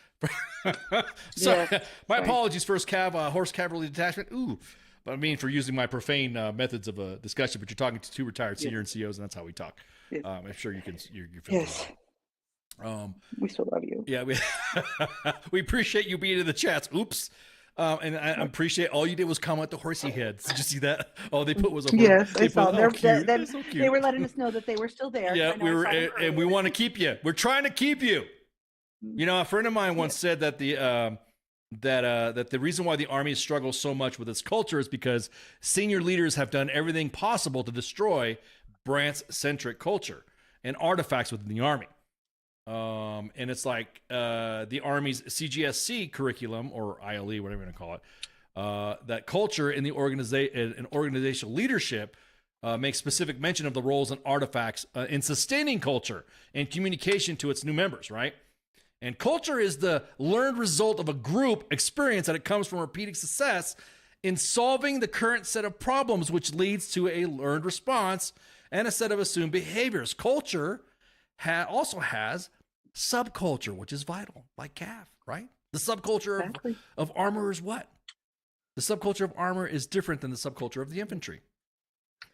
Sorry, my apologies, First Cav, Horse Cavalry Detachment. Ooh, but I mean for using my profane methods of a discussion. But you're talking to two retired senior NCOs, and that's how we talk. Yeah. I'm sure you can. You're yes. We still love you. Yeah, we appreciate you being in the chats. Oops. And I appreciate all you did was comment the horsey heads. Did you see that? All they put was a yes, they saw. They're so cute. They were letting us know that they were still there. Yeah, we were, and we want to keep you. We're trying to keep you. A friend of mine once said that that the reason why the Army struggles so much with its culture is because senior leaders have done everything possible to destroy branch-centric culture and artifacts within the Army. And it's like the Army's CGSC curriculum, or ILE, whatever you want to call it, that culture in the organizational leadership makes specific mention of the roles and artifacts in sustaining culture and communication to its new members, right? And culture is the learned result of a group experience, and it comes from repeated success in solving the current set of problems, which leads to a learned response and a set of assumed behaviors. Culture also has subculture, which is vital, like CAF, right? The subculture of armor is what? The subculture of armor is different than the subculture of the infantry.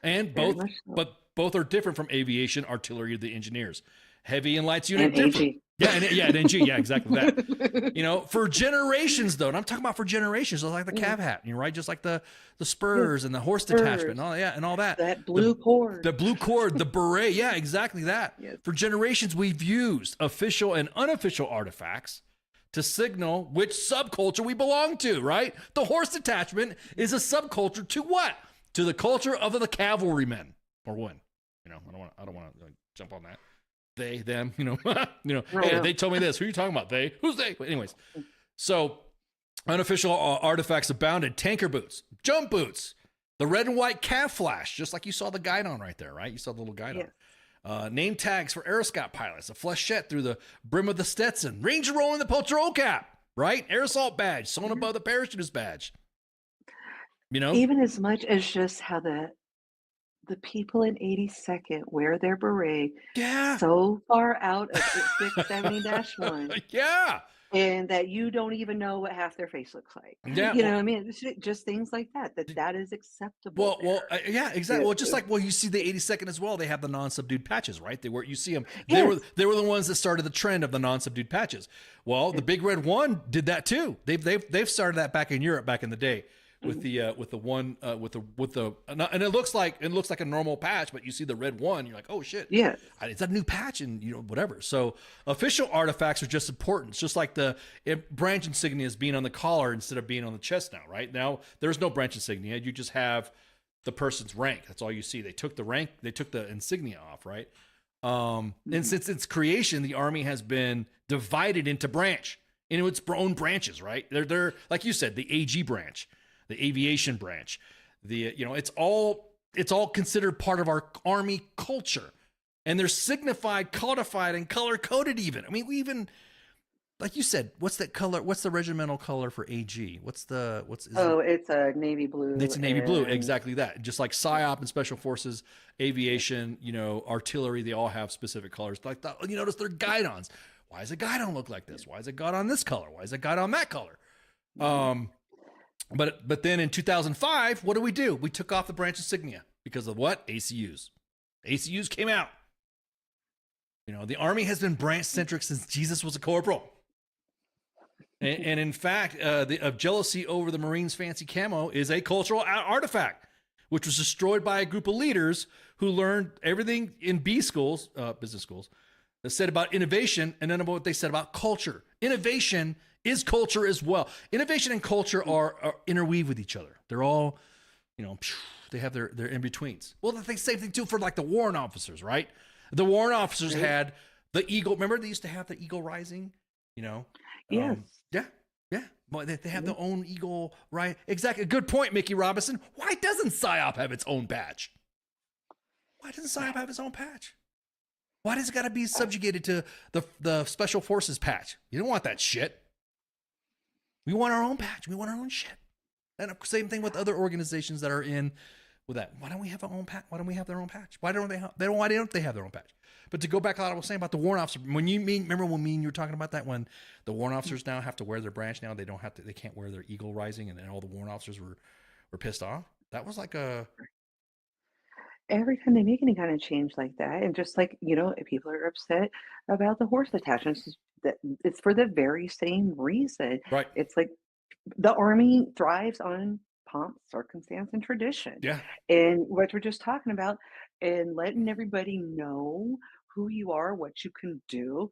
And both are different from aviation, artillery, the engineers. Heavy and light unit different. And NG, yeah, exactly that. For generations though, and I'm talking about for generations, just like the cav hat, right? Just like the spurs and the horse detachment and all that. That blue cord. The blue cord, the beret, yeah, exactly that. Yes. For generations, we've used official and unofficial artifacts to signal which subculture we belong to, right? The horse detachment is a subculture to what? To the culture of the cavalrymen, or one. You know, I don't want to jump on that. They, them, you know, hey, they told me this. Who are you talking about? They? Who's they? But anyways, so unofficial artifacts abounded. Tanker boots, jump boots, the red and white calf flash, just like you saw the guide on right there, right? You saw the little guide on. Name tags for aeroscout pilots, a flechette through the brim of the Stetson, Ranger rolling the Potrol cap, right? Air assault badge, sewn above the parachutist badge. You know? Even as much as just how the people in 82nd wear their beret so far out of 670-1. Yeah. And that you don't even know what half their face looks like. Yeah. You know what I mean? It's just things like that is acceptable. Yeah, exactly. Well, just like, you see the 82nd as well. They have the non-subdued patches, right? You see them. They were the ones that started the trend of the non-subdued patches. Well, the Big Red One did that too. They've started that back in Europe back in the day. With the and it looks like a normal patch, but you see the red one, you're like, oh shit, yeah, it's a new patch, and whatever. So official artifacts are just important. It's just like the branch insignias being on the collar instead of being on the chest now. Right now, there's no branch insignia. You just have the person's rank. That's all you see. They took the rank. They took the insignia off. Right. And since its creation, the Army has been divided into its own branches. Right. They're like you said, the AG branch. The aviation branch, it's all considered part of our Army culture, and they're signified, codified, and color coded. Even, I mean, we even, like you said, what's that color? What's the regimental color for AG? It's a navy blue. It's a navy blue, exactly that. Just like PSYOP and Special Forces, aviation, artillery, they all have specific colors. Like that, you notice their guidons. Why does a guidon look like this? Why is it got on this color? Why is it got on that color? But then in 2005, what do? We took off the branch insignia because of what? ACUs. ACUs came out. The Army has been branch centric since Jesus was a corporal. And in fact, of jealousy over the Marines' fancy camo is a cultural artifact, which was destroyed by a group of leaders who learned everything in B schools, business schools, that said about innovation, and then about what they said about culture. Innovation is culture as well. Innovation and culture are interweave with each other. They're all, they have their in-betweens. Well, the same thing too for like the warrant officers, right? The warrant officers had the eagle. Remember they used to have the eagle rising, Yes. Yeah. Well, they have their own eagle, right? Exactly. Good point, Mickey Robinson. Why doesn't PSYOP have its own patch? Why doesn't PSYOP have its own patch? Why does it got to be subjugated to the Special Forces patch? You don't want that shit. We want our own patch. We want our own shit. And same thing with other organizations that are in with that. Why don't we have our own patch? Why don't we have their own patch? Why don't they have their own patch? But to go back a lot, I was saying about the warrant officer. Remember when you were talking about that, when the warrant officers now have to wear their branch now, they can't wear their eagle rising, and then all the warrant officers were pissed off. That was like every time they make any kind of change like that, and just like people are upset about the horse attachments, that it's for the very same reason. Right. It's like the Army thrives on pomp, circumstance, and tradition. Yeah. And what we're just talking about, and letting everybody know who you are, what you can do,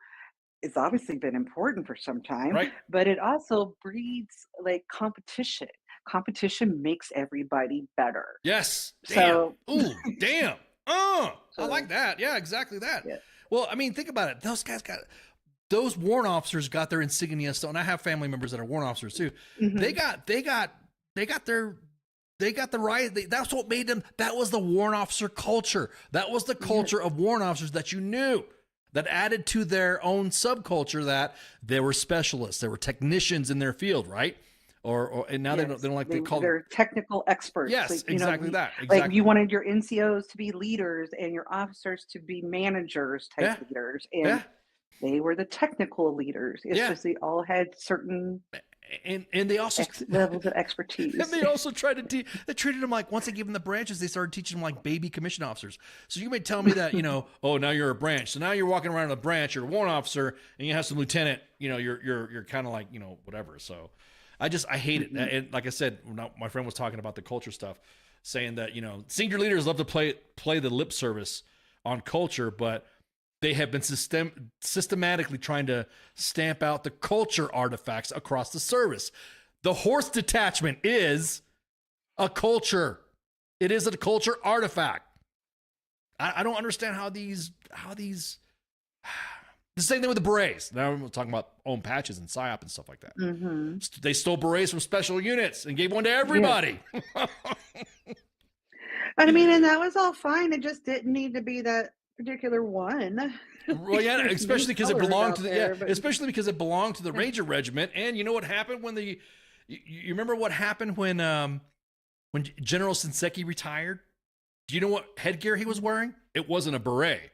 it's obviously been important for some time. Right. But it also breeds like competition. Competition makes everybody better. Yes. So, ooh, damn. I like that. Yeah, exactly that. Yeah. Well, I mean, think about it. Those warrant officers got their insignia still, and I have family members that are warrant officers too. Mm-hmm. They got the right. That's what made them. That was the warrant officer culture. That was the culture of warrant officers that you knew. That added to their own subculture that they were specialists. They were technicians in their field, right? And now they don't like to call they're technical experts. Yes, like, exactly that. Exactly. Like you wanted your NCOs to be leaders and your officers to be managers type leaders, and they were the technical leaders. It's just they all had certain and they also levels of expertise. And they also tried to they treated them like, once they gave them the branches, they started teaching them like baby commission officers. So you may tell me that oh, now you're a branch. So now you're walking around in a branch. You're a warrant officer, and you have some lieutenant. You're kind of like whatever. So. I hate it. And like I said, my friend was talking about the culture stuff, saying that, senior leaders love to play the lip service on culture, but They have been systematically trying to stamp out the culture artifacts across the service. The horse detachment is a culture. It is a culture artifact. I don't understand how these the same thing with the berets. Now we're talking about own patches and PSYOP and stuff like that. Mm-hmm. They stole berets from special units and gave one to everybody. Yeah. I mean, and that was all fine. It just didn't need to be that particular one. Well, yeah, especially because it belonged to especially because it belonged to the Yeah. Ranger Regiment. And you know what happened when you remember what happened when General Shinseki retired? Do you know what headgear he was wearing? It wasn't a beret.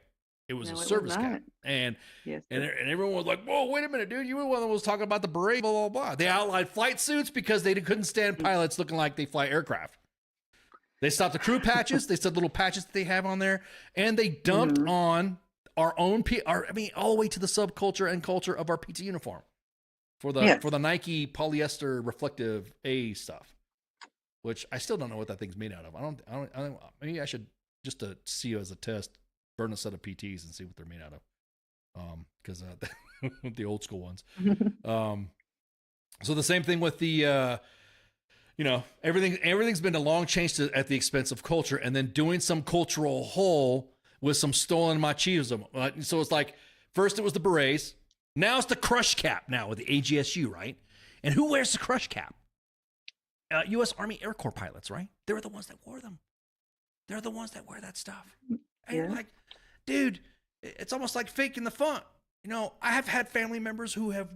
It was a service cap. And Yes, and everyone was like, whoa, wait a minute, dude. You were the one that was talking about the beret, blah, blah, blah. They outlined flight suits because they couldn't stand pilots looking like they fly aircraft. They stopped the crew patches. They said little patches that they have on there. And they dumped on our own, all the way to the subculture and culture of our PT uniform for the Nike polyester reflective A stuff, which I still don't know what that thing's made out of. I don't maybe I should, just to see as a test, burn a set of PTs and see what they're made out of. Because the old school ones. So the same thing with the, everything's been a long change at the expense of culture, and then doing some cultural hole with some stolen machismo. So it's like, first it was the berets, now it's the crush cap now with the AGSU, right? And who wears the crush cap? U.S. Army Air Corps pilots, right? They were the ones that wore them. They're the ones that wear that stuff. And you're like, dude, it's almost like faking the fun. I have had family members who have,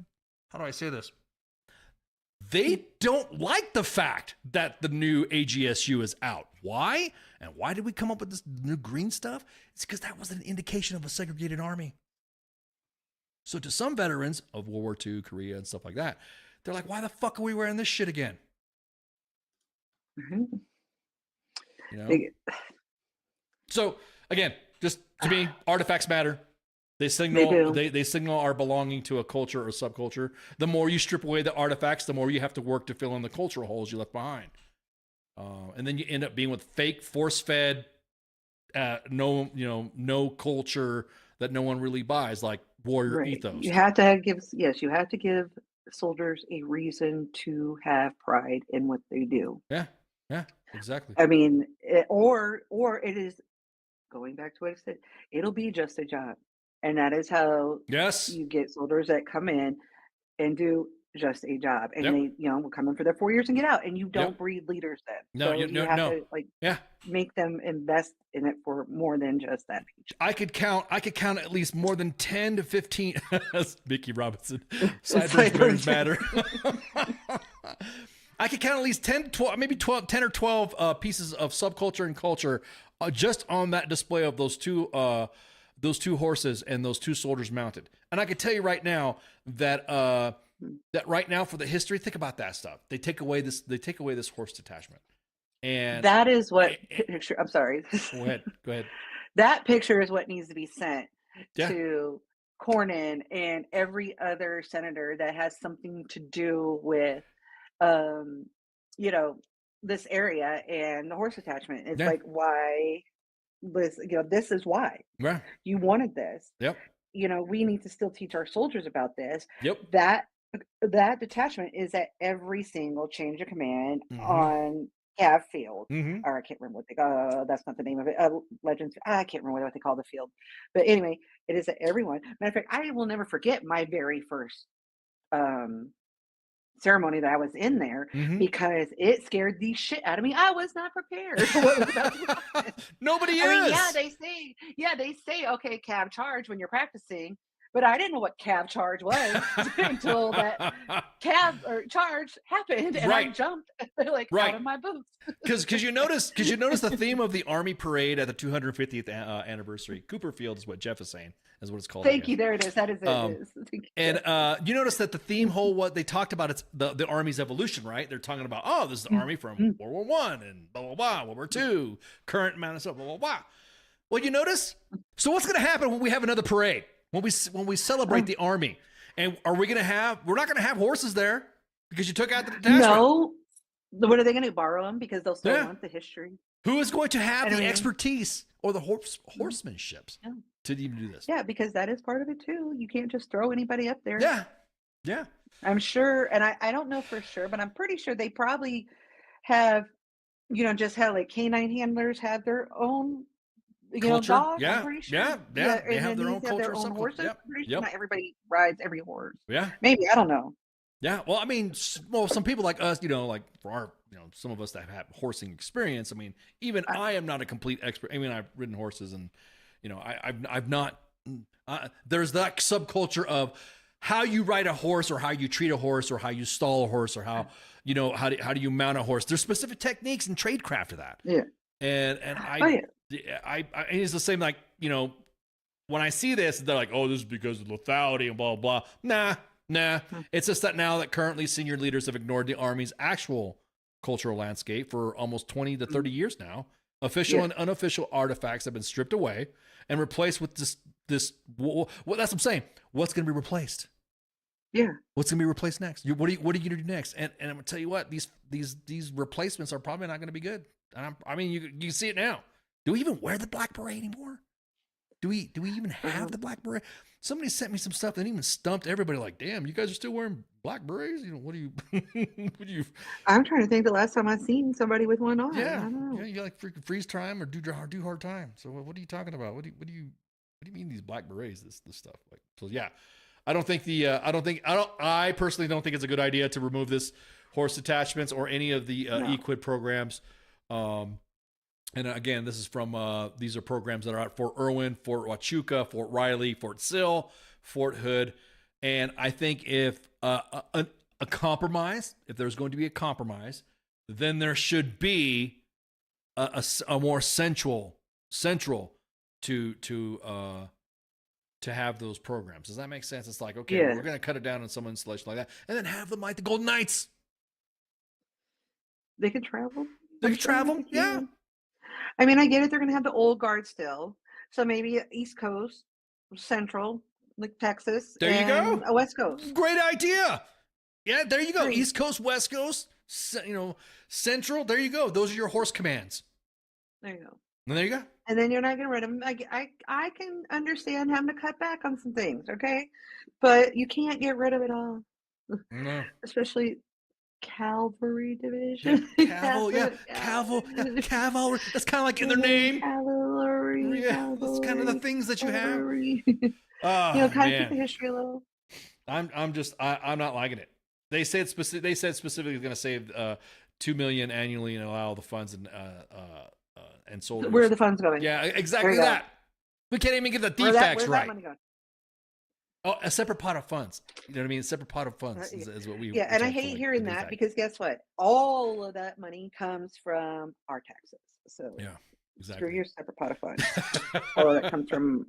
how do I say this? They don't like the fact that the new AGSU is out. Why? And why did we come up with this new green stuff? It's because that was an indication of a segregated army. So to some veterans of World War II, Korea, and stuff like that, they're like, why the fuck are we wearing this shit again? So again, just to me, artifacts matter. They signal they signal our belonging to a culture or subculture. The more you strip away the artifacts, the more you have to work to fill in the cultural holes you left behind. And then you end up being with fake, force-fed, no culture that no one really buys, like warrior ethos. You have to give soldiers a reason to have pride in what they do. Yeah, exactly. I mean, or it is, going back to what I said, it'll be just a job. And that is how you get soldiers that come in and do just a job. And they, will come in for their 4 years and get out. And you don't breed leaders then. No, so you have to make them invest in it for more than just that piece. I could count at least more than 10 to 15. Mickey Robinson. Sideburns matter. I could count at least 10 to 12, maybe 10 or 12 pieces of subculture and culture just on that display of those two horses and those two soldiers mounted. And I can tell you right now that right now for the history, think about that stuff. They take away this horse detachment. And that is what picture, I'm sorry. Go ahead. That picture is what needs to be sent to Cornyn and every other senator that has something to do with this area and the horse attachment. It's like, why was, this is why you wanted this. We need to still teach our soldiers about this. That detachment is at every single change of command on Cav field, or I can't remember what they call. That's not the name of it. Legends. I can't remember what they call the field. But anyway, it is at everyone. Matter of fact, I will never forget my very first ceremony that I was in there because it scared the shit out of me. I was not prepared for what was about to happen. Nobody is. I mean, they say, okay, Cav charge when you're practicing. But I didn't know what Cav charge was until that Cav or charge happened, and I jumped out of my boots. Because you notice the theme of the Army parade at the 250th anniversary. Cooper Field is what Jeff is saying, is what it's called. Thank you. There it is. That is it. And you notice that the theme what they talked about, it's the Army's evolution, right? They're talking about, this is the Army from World War I and blah blah blah, World War II, current amount of stuff, blah blah blah. Well, you notice. So what's going to happen when we have another parade? When we celebrate the Army, and we're not going to have horses there because you took out the detachment. No. What are they going to borrow them? Because they'll still want the history. Who is going to have the expertise or the horsemanship to even do this. Yeah, because that is part of it too. You can't just throw anybody up there. Yeah. I'm sure, and I don't know for sure, but I'm pretty sure they probably have, just how like canine handlers have their own, Culture. dogs. Yeah. I'm pretty sure. Yeah. They and have their then own these have their culture. own horses. Yep. I'm pretty sure not everybody rides every horse. Yeah. Maybe, I don't know. Yeah. Well, I mean, some people like us, like for our, some of us that have horsing experience. I mean, even I am not a complete expert. I mean, I've ridden horses, and I've not. There's that subculture of how you ride a horse, or how you treat a horse, or how you stall a horse, or how how do you mount a horse. There's specific techniques and tradecraft to that. Yeah. And I it's the same, like, when I see this, they're like, oh, this is because of lethality and blah, blah, blah. Nah. It's just that now that currently senior leaders have ignored the Army's actual cultural landscape for almost 20 to 30 years now. Official and unofficial artifacts have been stripped away and replaced with this that's what I'm saying. What's going to be replaced? Yeah. What's going to be replaced next? What are you going to do next? And I'm going to tell you what, these replacements are probably not going to be good. I mean, you can see it now. Do we even wear the black beret anymore? Do we even have the black beret? Somebody sent me some stuff that even stumped everybody. Like, damn, you guys are still wearing black berets? What do you? I'm trying to think the last time I seen somebody with one on. Yeah, I don't know. yeah, you like freaking freeze time or do hard time. So what are you talking about? What do you mean these black berets? This stuff, like, so yeah. I personally don't think it's a good idea to remove this horse attachments or any of the Equid programs. And again, this is from, these are programs that are at Fort Irwin, Fort Huachuca, Fort Riley, Fort Sill, Fort Hood. And I think if a compromise, if there's going to be a compromise, then there should be a more central to have those programs. Does that make sense? It's like, okay, we're going to cut it down on some installation like that, and then have them like the Golden Knights. They could travel. Yeah. I mean, I get it. They're going to have the old guard still. So maybe East Coast, Central, like Texas. There you go. A West Coast. Great idea. Yeah, there you go. Right. East Coast, West Coast, Central. There you go. Those are your horse commands. There you go. And there you go. And then you're not going to rid of them. I can understand having to cut back on some things, okay? But you can't get rid of it all. No. Especially Cavalry Division. Cavalry. That's kind of like in their name. Cavalry. Yeah, that's kind of the things that you have. Kind of keep the history a little. I'm not liking it. They said specifically going to save $2 million annually and allow the funds and soldiers. Where are the funds going? Yeah, exactly that. We can't even get the defects right. Oh, a separate pot of funds. You know what I mean? A separate pot of funds is what we. Yeah, and I hate hearing that because guess what? All of that money comes from our taxes. So yeah, exactly. Screw your separate pot of funds. All of that comes from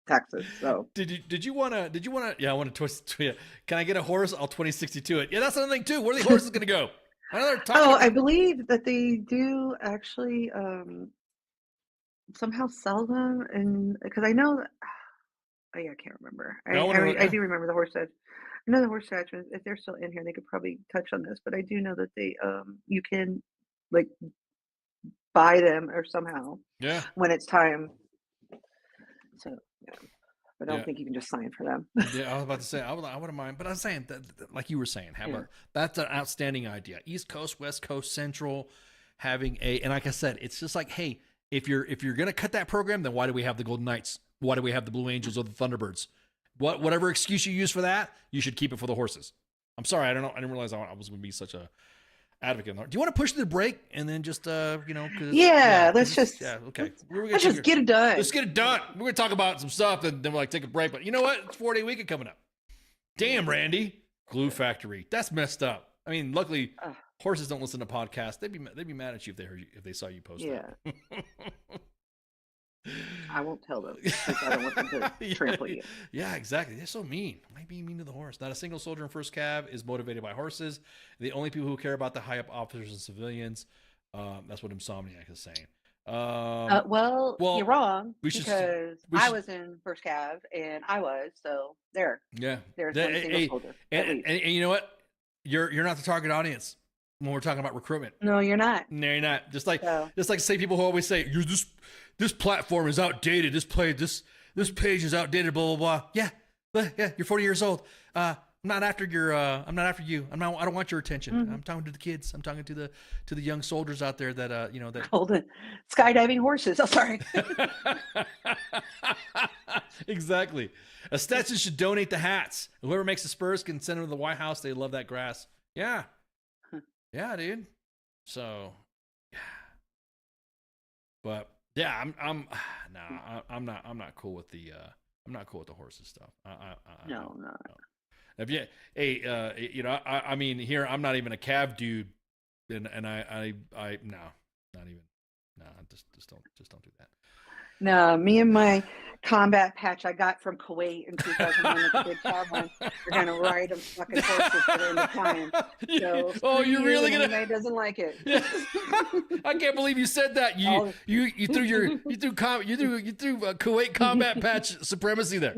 taxes. So did you want to? Yeah, I want to twist. Yeah. Can I get a horse? I'll 2062 it. Yeah, that's another thing too. Where are the horses going to go? I believe that they do actually somehow sell them, and because I know that. Oh yeah, I can't remember. I do remember the horse attachment. I know the horse attachments. If they're still in here, they could probably touch on this. But I do know that they you can like buy them or somehow. Yeah. When it's time. So yeah, but I don't think you can just sign for them. Yeah, I was about to say I wouldn't mind, but I was saying that, like you were saying, that's an outstanding idea. East Coast, West Coast, Central, having and like I said, it's just like, hey, if you're gonna cut that program, then why do we have the Golden Knights? Why do we have the Blue Angels or the Thunderbirds? Whatever excuse you use for that, you should keep it for the horses. I'm sorry, I don't know. I didn't realize I was going to be such a advocate. Do you want to push the break and then just let's just get it done. Let's get it done. We're going to talk about some stuff and then we'll take a break. But you know what? It's 4-day weekend coming up. Damn, Randy, Glue Factory. That's messed up. I mean, luckily, horses don't listen to podcasts. They'd be mad at you if they saw you post that. I won't tell them because I don't want them to trample you. Yeah, exactly. They're so mean. Why being mean to the horse? Not a single soldier in First Cav is motivated by horses. The only people who care about the high up officers and civilians. That's what Insomniac is saying. Well, you're wrong because I was in First Cav and I was there. Yeah, there's one single soldier. And you know what? You're not the target audience when we're talking about recruitment. No, you're not. No, you're not. Just like say people who always say this platform is outdated. This this page is outdated, blah, blah, blah. Yeah, you're 40 years old. I'm not after you. I don't want your attention. I'm talking to the kids. I'm talking to the young soldiers out there that that Golden skydiving horses. Oh, sorry. Exactly. A Stetson should donate the hats. Whoever makes the Spurs can send them to the White House. They love that grass. Yeah. Yeah, dude. So, yeah. But yeah, I'm not cool with the horses stuff. No. If you, I mean, here I'm not even a Cav dude, and I not even, just don't do that. No, me and my combat patch I got from Kuwait in 2001 at the big Cav one. We're gonna ride them fucking horses for the end of time. So, you're really gonna? Guy doesn't like it. Yeah. I can't believe you said that. You threw Kuwait combat patch supremacy there.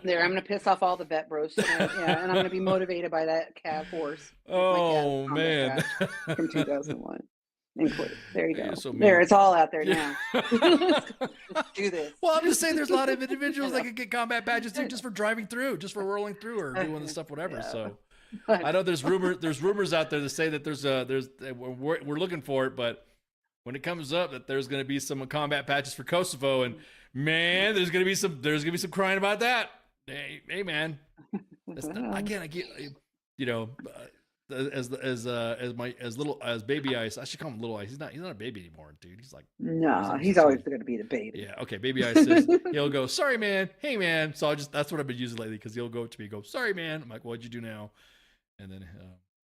There, I'm gonna piss off all the vet bros tonight. Yeah, and I'm gonna be motivated by that Cav horse. Oh man, from 2001. There you go. So there, it's all out there now. Let's do this. Well, I'm just saying, there's a lot of individuals that can get combat badges too, just for driving through, just for rolling through, or doing the stuff, whatever. Yeah. So, I know there's rumors out there that say that we're looking for it, but when it comes up that there's going to be some combat patches for Kosovo, and man, there's going to be some crying about that. Hey man, I get as Baby Ice, I should call him Little Ice. He's not a baby anymore, dude. He's like, he's always going to be the baby. Yeah, okay. Baby Ice says, he'll go, sorry man, hey man. So that's what I've been using lately, because he'll go to me and go, sorry man. I'm like, what'd you do now? And then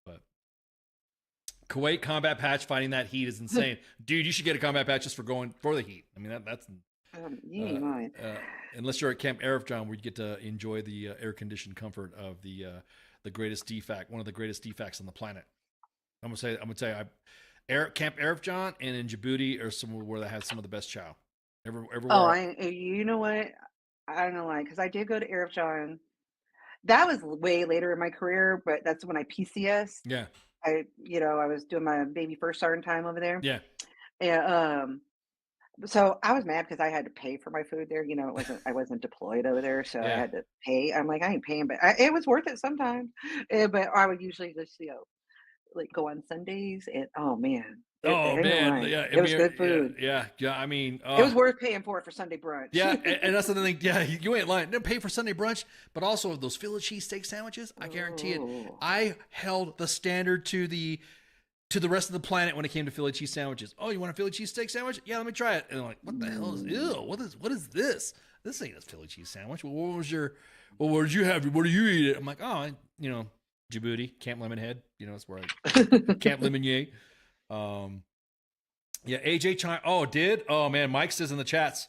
but Kuwait combat patch fighting that heat is insane. Dude, you should get a combat patch just for going for the heat. I mean, that's unless you're at Camp Arifjan, where you get to enjoy the air conditioned comfort of the greatest defect, one of the greatest defects on the planet. I'm gonna say, Camp Arifjan and in Djibouti are somewhere where they have some of the best chow. Everywhere. You know what? I don't know why, because I did go to Arifjan. That was way later in my career, but that's when I PCS. Yeah. I was doing my baby first sergeant time over there. Yeah. And so I was mad because I had to pay for my food there. I wasn't deployed over there, so I had to pay. I'm like, I ain't paying, but it was worth it sometimes. But I would usually just, go on Sundays, and oh man, it was good food. Yeah. I mean, it was worth paying for it for Sunday brunch. Yeah, and that's the thing. Yeah, you ain't lying. Didn't pay for Sunday brunch, but also those Philly cheesesteak sandwiches. I guarantee it. I held the standard to the rest of the planet when it came to Philly cheese sandwiches. Oh, you want a Philly cheesesteak sandwich? Yeah, let me try it. And I'm like, what the hell is? Ew, what is this? This ain't a Philly cheese sandwich. Well, what did you have? What do you eat it? I'm like, oh, Djibouti, Camp Lemonhead. That's where Camp Lemonnier. Yeah, AJ Chime. Oh man, Mike says in the chats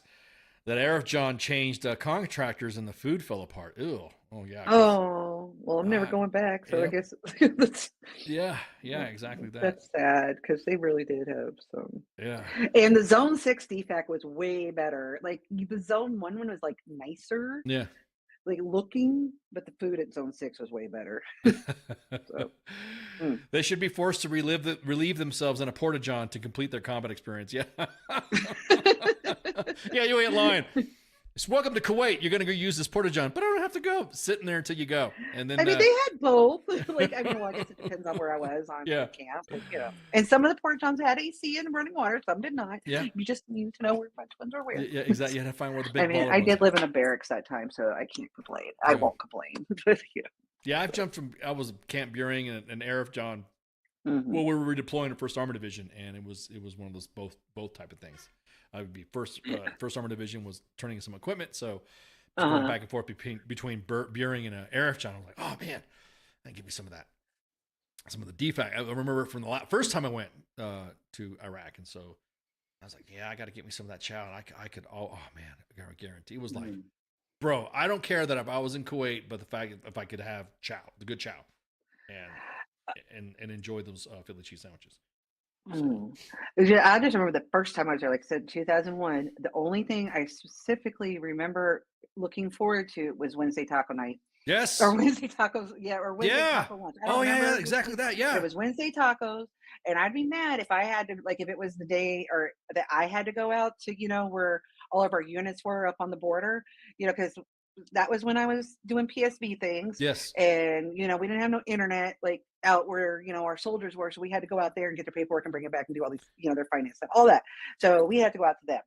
that Arifjan changed contractors and the food fell apart. Ew. Oh yeah. Oh well, I'm never going back, so I guess. Yeah, exactly that. That's sad, because they really did have some. Yeah. And the Zone 6 defect was way better. Like the Zone 1 was like nicer. Yeah. Like looking, but the food at Zone 6 was way better. So, They should be forced to relieve themselves in a porta-john to complete their combat experience. Yeah. Yeah, you ain't lying. It's welcome to Kuwait. You're going to go use this porta-john, but I don't have to go. Sitting there until you go. And then they had both. I guess it depends on where I was on camp. But, and some of the porta-johns had AC and running water. Some did not. Yeah. You just need to know which ones are where. Yeah, exactly. You had to find where the big I did live in a barracks that time, so I can't complain. I won't complain. Yeah, I was at Camp Buring and Arifjan. Mm-hmm. Well, we were redeploying to 1st Armor Division, and it was one of those both type of things. I would be first Armor Division was turning some equipment, so going back and forth between Buring and Arifjan. I was like, oh man, give me some of that, some of the defect. I remember from the first time I went to Iraq, and so I was like, yeah, I got to get me some of that chow. And I could, oh man, I guarantee it was like, bro, I don't care that if I was in Kuwait, but the fact if I could have chow, the good chow, and enjoy those Philly cheese sandwiches. I just remember the first time I was there, like I said, 2001. The only thing I specifically remember looking forward to was Wednesday Taco Night. Yes. Or Wednesday Tacos. Yeah. Or Wednesday Taco Lunch. Oh, yeah, exactly that. Yeah. It was Wednesday Tacos. And I'd be mad if I had to, if it was the day or that I had to go out to, where all of our units were up on the border, because that was when I was doing PSV things. Yes. And, we didn't have no internet like out where, our soldiers were. So we had to go out there and get their paperwork and bring it back and do all these, their finance stuff, all that. So we had to go out to them.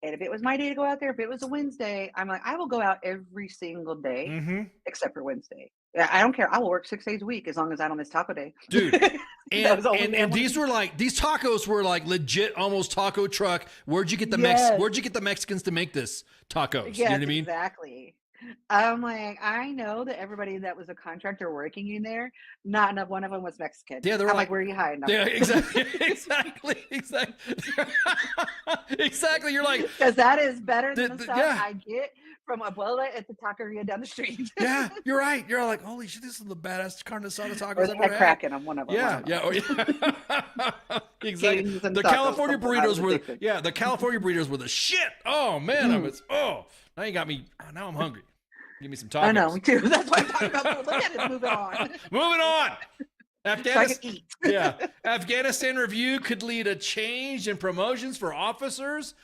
And if it was my day to go out there, if it was a Wednesday, I'm like, I will go out every single day except for Wednesday. I don't care. I will work 6 days a week as long as I don't miss taco day. Dude. And these tacos were like legit, almost taco truck. Where'd you get the Where'd you get the Mexicans to make this tacos? Yes, you know what I mean? Exactly. I'm like, I know that everybody that was a contractor working in there, not enough. One of them was Mexican. Yeah, they're I'm like, where are you hiding? Yeah, exactly. Exactly. You're like, because that is better than the stuff I get from Abuela at the taqueria down the street. Yeah, you're right. You're like, holy shit, this is the baddest carne asada tacos or I've ever had. Kraken on one of them. Exactly. The California burritos were, the California burritos were the shit. Oh man, now you got me. Now I'm hungry. Give me some tacos. I know, me too. That's why I'm talking about. Look at it. Moving on. Moving on. Afghanistan. So Yeah. Afghanistan review could lead a change in promotions for officers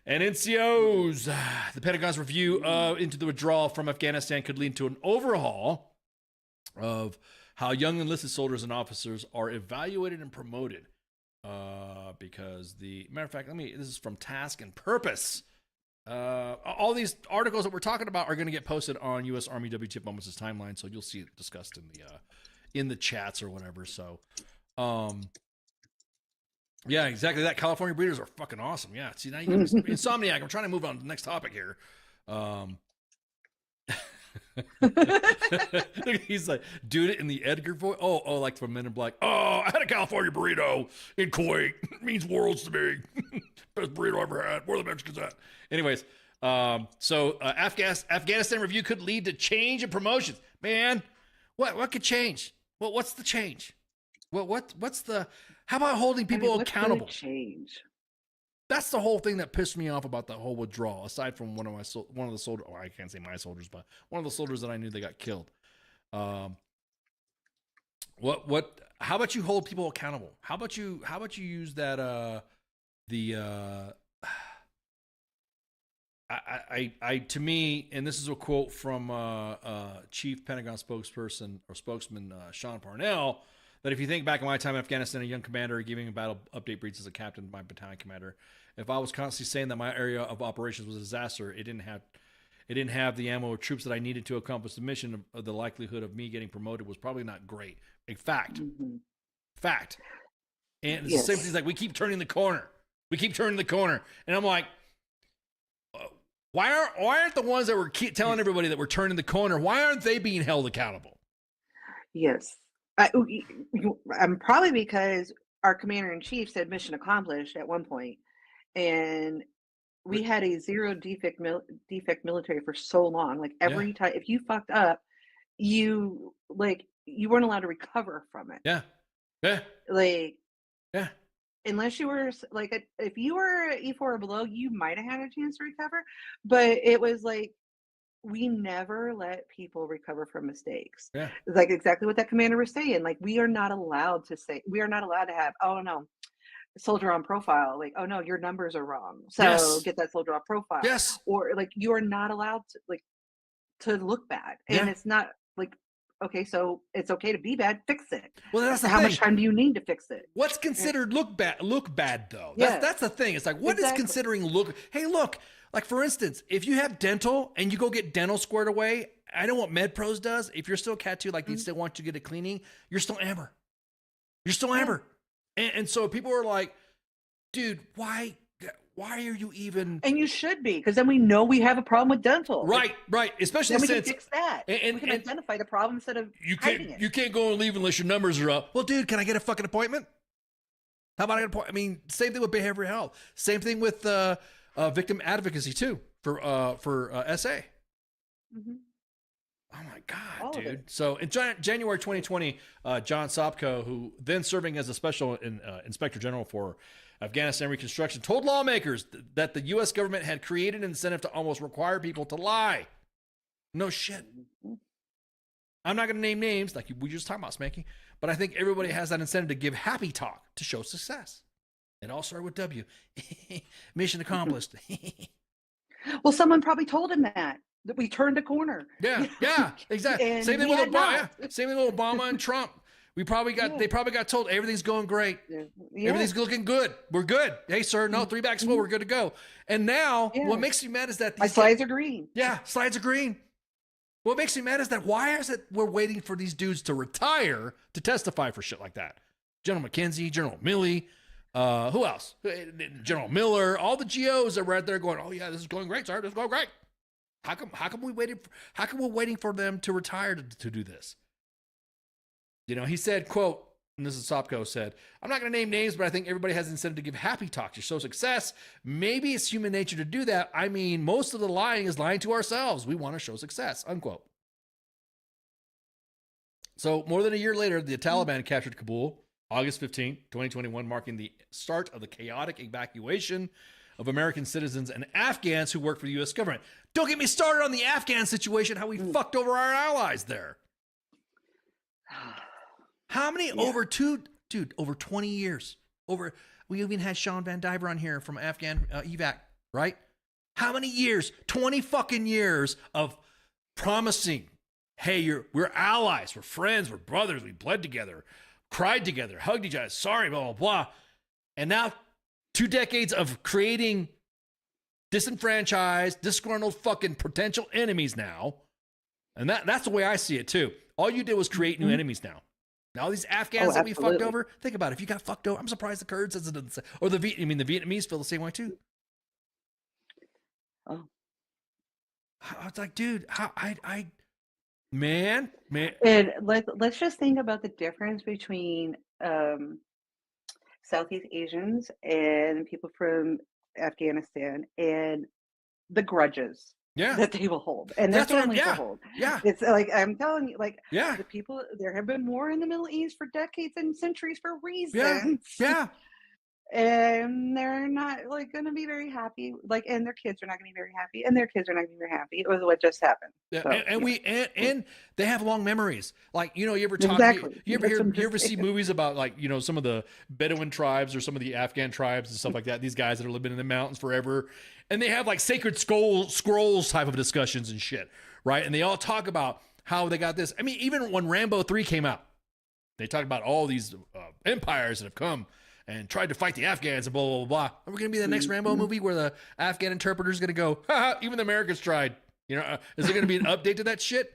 and NCOs. The Pentagon's review into the withdrawal from Afghanistan could lead to an overhaul of how young enlisted soldiers and officers are evaluated and promoted. Because matter of fact, this is from Task and Purpose. All these articles that we're talking about are going to get posted on U.S. Army WTF Moments' timeline, so you'll see it discussed in the chats or whatever. So, yeah, exactly. That California burritos are fucking awesome. Yeah, see now you got Insomniac. I'm trying to move on to the next topic here. He's like, dude, in the Edgar voice. Oh, like from Men in Black. Oh, I had a California burrito in Kuwait. It means worlds to me. Best burrito I ever had. Where are the Mexicans at? Anyways, so Afghanistan review could lead to change in promotions. Man, what could change? Well, what's the change? What's the? How about holding people accountable? Change. That's the whole thing that pissed me off about the whole withdrawal. Aside from one of the soldiers, I can't say my soldiers, but one of the soldiers that I knew they got killed. How about you hold people accountable? How about you use that to me, and this is a quote from Chief Pentagon spokesman Sean Parnell, that if you think back in my time in Afghanistan, a young commander giving a battle update briefs as a captain, my battalion commander, if I was constantly saying that my area of operations was a disaster, it didn't have the ammo or troops that I needed to accomplish the mission, of the likelihood of me getting promoted was probably not great. A fact. And it's the same thing. It's like, we keep turning the corner. And I'm like, why aren't the ones that were telling everybody that we're turning the corner, why aren't they being held accountable? Yes. I'm probably because our commander-in-chief said mission accomplished at one point, and we had a zero defect military for so long. Like every time, if you fucked up, you weren't allowed to recover from it. Unless you were if you were E4 or below, you might have had a chance to recover, but it was like, we never let people recover from mistakes. It's like exactly what that commander was saying. Like, we are not allowed to have, oh no, soldier on profile. Like, oh no, your numbers are wrong. So get that soldier on profile. Or like, you are not allowed to look bad. And it's not like, okay, so it's okay to be bad, fix it. Well, that's how much time do you need to fix it? What's considered look bad though? That's the thing. It's like, what is considering look? Hey, look, like for instance, if you have dental and you go get dental squared away, I know what MedPros does. If you're still Cat 2, like they still want you to get a cleaning, you're still amber. And so people are like, dude, why are you even? And you should be, because then we know we have a problem with dental. Right. Especially then we can fix that. And we can identify the problem instead of hiding it. You can't go and leave unless your numbers are up. Well, dude, can I get a fucking appointment? How about I get an appointment? I mean, same thing with behavioral health. Same thing with victim advocacy too for SA. Oh my God, dude. So in January 2020, John Sopko, who then serving as a special inspector general for Afghanistan reconstruction, told lawmakers that the U.S. government had created an incentive to almost require people to lie. No shit. I'm not going to name names like we just talked about, Spanky, but I think everybody has that incentive to give happy talk to show success. It all started with W. Mission accomplished. Well, someone probably told him that we turned a corner. Yeah, exactly. Same thing with Obama. Same thing with Obama and Trump. They probably got told everything's going great. Yeah. Everything's looking good. We're good. Hey, sir, no, 3 bags full. We're good to go. And now, what makes me mad is that my slides are green. Yeah, slides are green. What makes me mad is that why is it we're waiting for these dudes to retire to testify for shit like that? General McKenzie, General Milley, who else? General Miller, all the GOs that were out there going, oh yeah, this is going great, sir. This is going great. How come we're waiting for them to retire to do this? You know, he said, quote, and this is Sopko said, I'm not going to name names, but I think everybody has incentive to give happy talk to show success. Maybe it's human nature to do that. I mean, most of the lying is lying to ourselves. We want to show success, unquote. So more than a year later, the Taliban captured Kabul, August 15, 2021, marking the start of the chaotic evacuation of American citizens and Afghans who work for the U.S. government. Don't get me started on the Afghan situation, how we fucked over our allies there. How many over 20 years? We even had Sean Van Diver on here from Afghan evac, right? How many years? 20 fucking years of promising, hey, we're allies, we're friends, we're brothers, we bled together, cried together, hugged each other, sorry, blah, blah, blah. And now 2 decades of creating disenfranchised, disgruntled fucking potential enemies now. And that's the way I see it too. All you did was create new enemies now. Now these Afghans that we fucked over, think about it. If you got fucked over, I'm surprised the Kurds doesn't, or the Vietnamese feel the same way too. Oh, I was like, dude, man. And let's just think about the difference between Southeast Asians and people from Afghanistan and the grudges that they will hold and their families will hold. Yeah. It's like, I'm telling you, like, the people, there have been war in the Middle East for decades and centuries for reasons. Yeah. And they're not like going to be very happy. Like, and their kids are not going to be very happy, and their kids are not going to be very happy. It was what just happened. Yeah, so, and they have long memories. Like, you know, you ever talk, you ever see movies about, like, you know, some of the Bedouin tribes or some of the Afghan tribes and stuff like that. These guys that are living in the mountains forever, and they have like sacred scrolls type of discussions and shit, right? And they all talk about how they got this. I mean, even when Rambo 3 came out, they talk about all these empires that have come and tried to fight the Afghans and blah, blah, blah, blah. Are we going to be the next Rambo movie where the Afghan interpreter is going to go, ha, even the Americans tried? You know, is there going to be an update to that shit?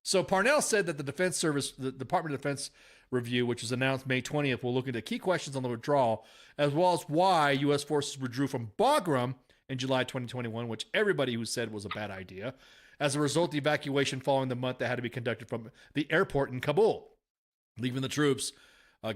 So Parnell said that the Defense Service, the Department of Defense review, which was announced May 20th, will look into key questions on the withdrawal, as well as why U.S. forces withdrew from Bagram in July 2021, which everybody who said was a bad idea. As a result, the evacuation following the month that had to be conducted from the airport in Kabul, leaving the troops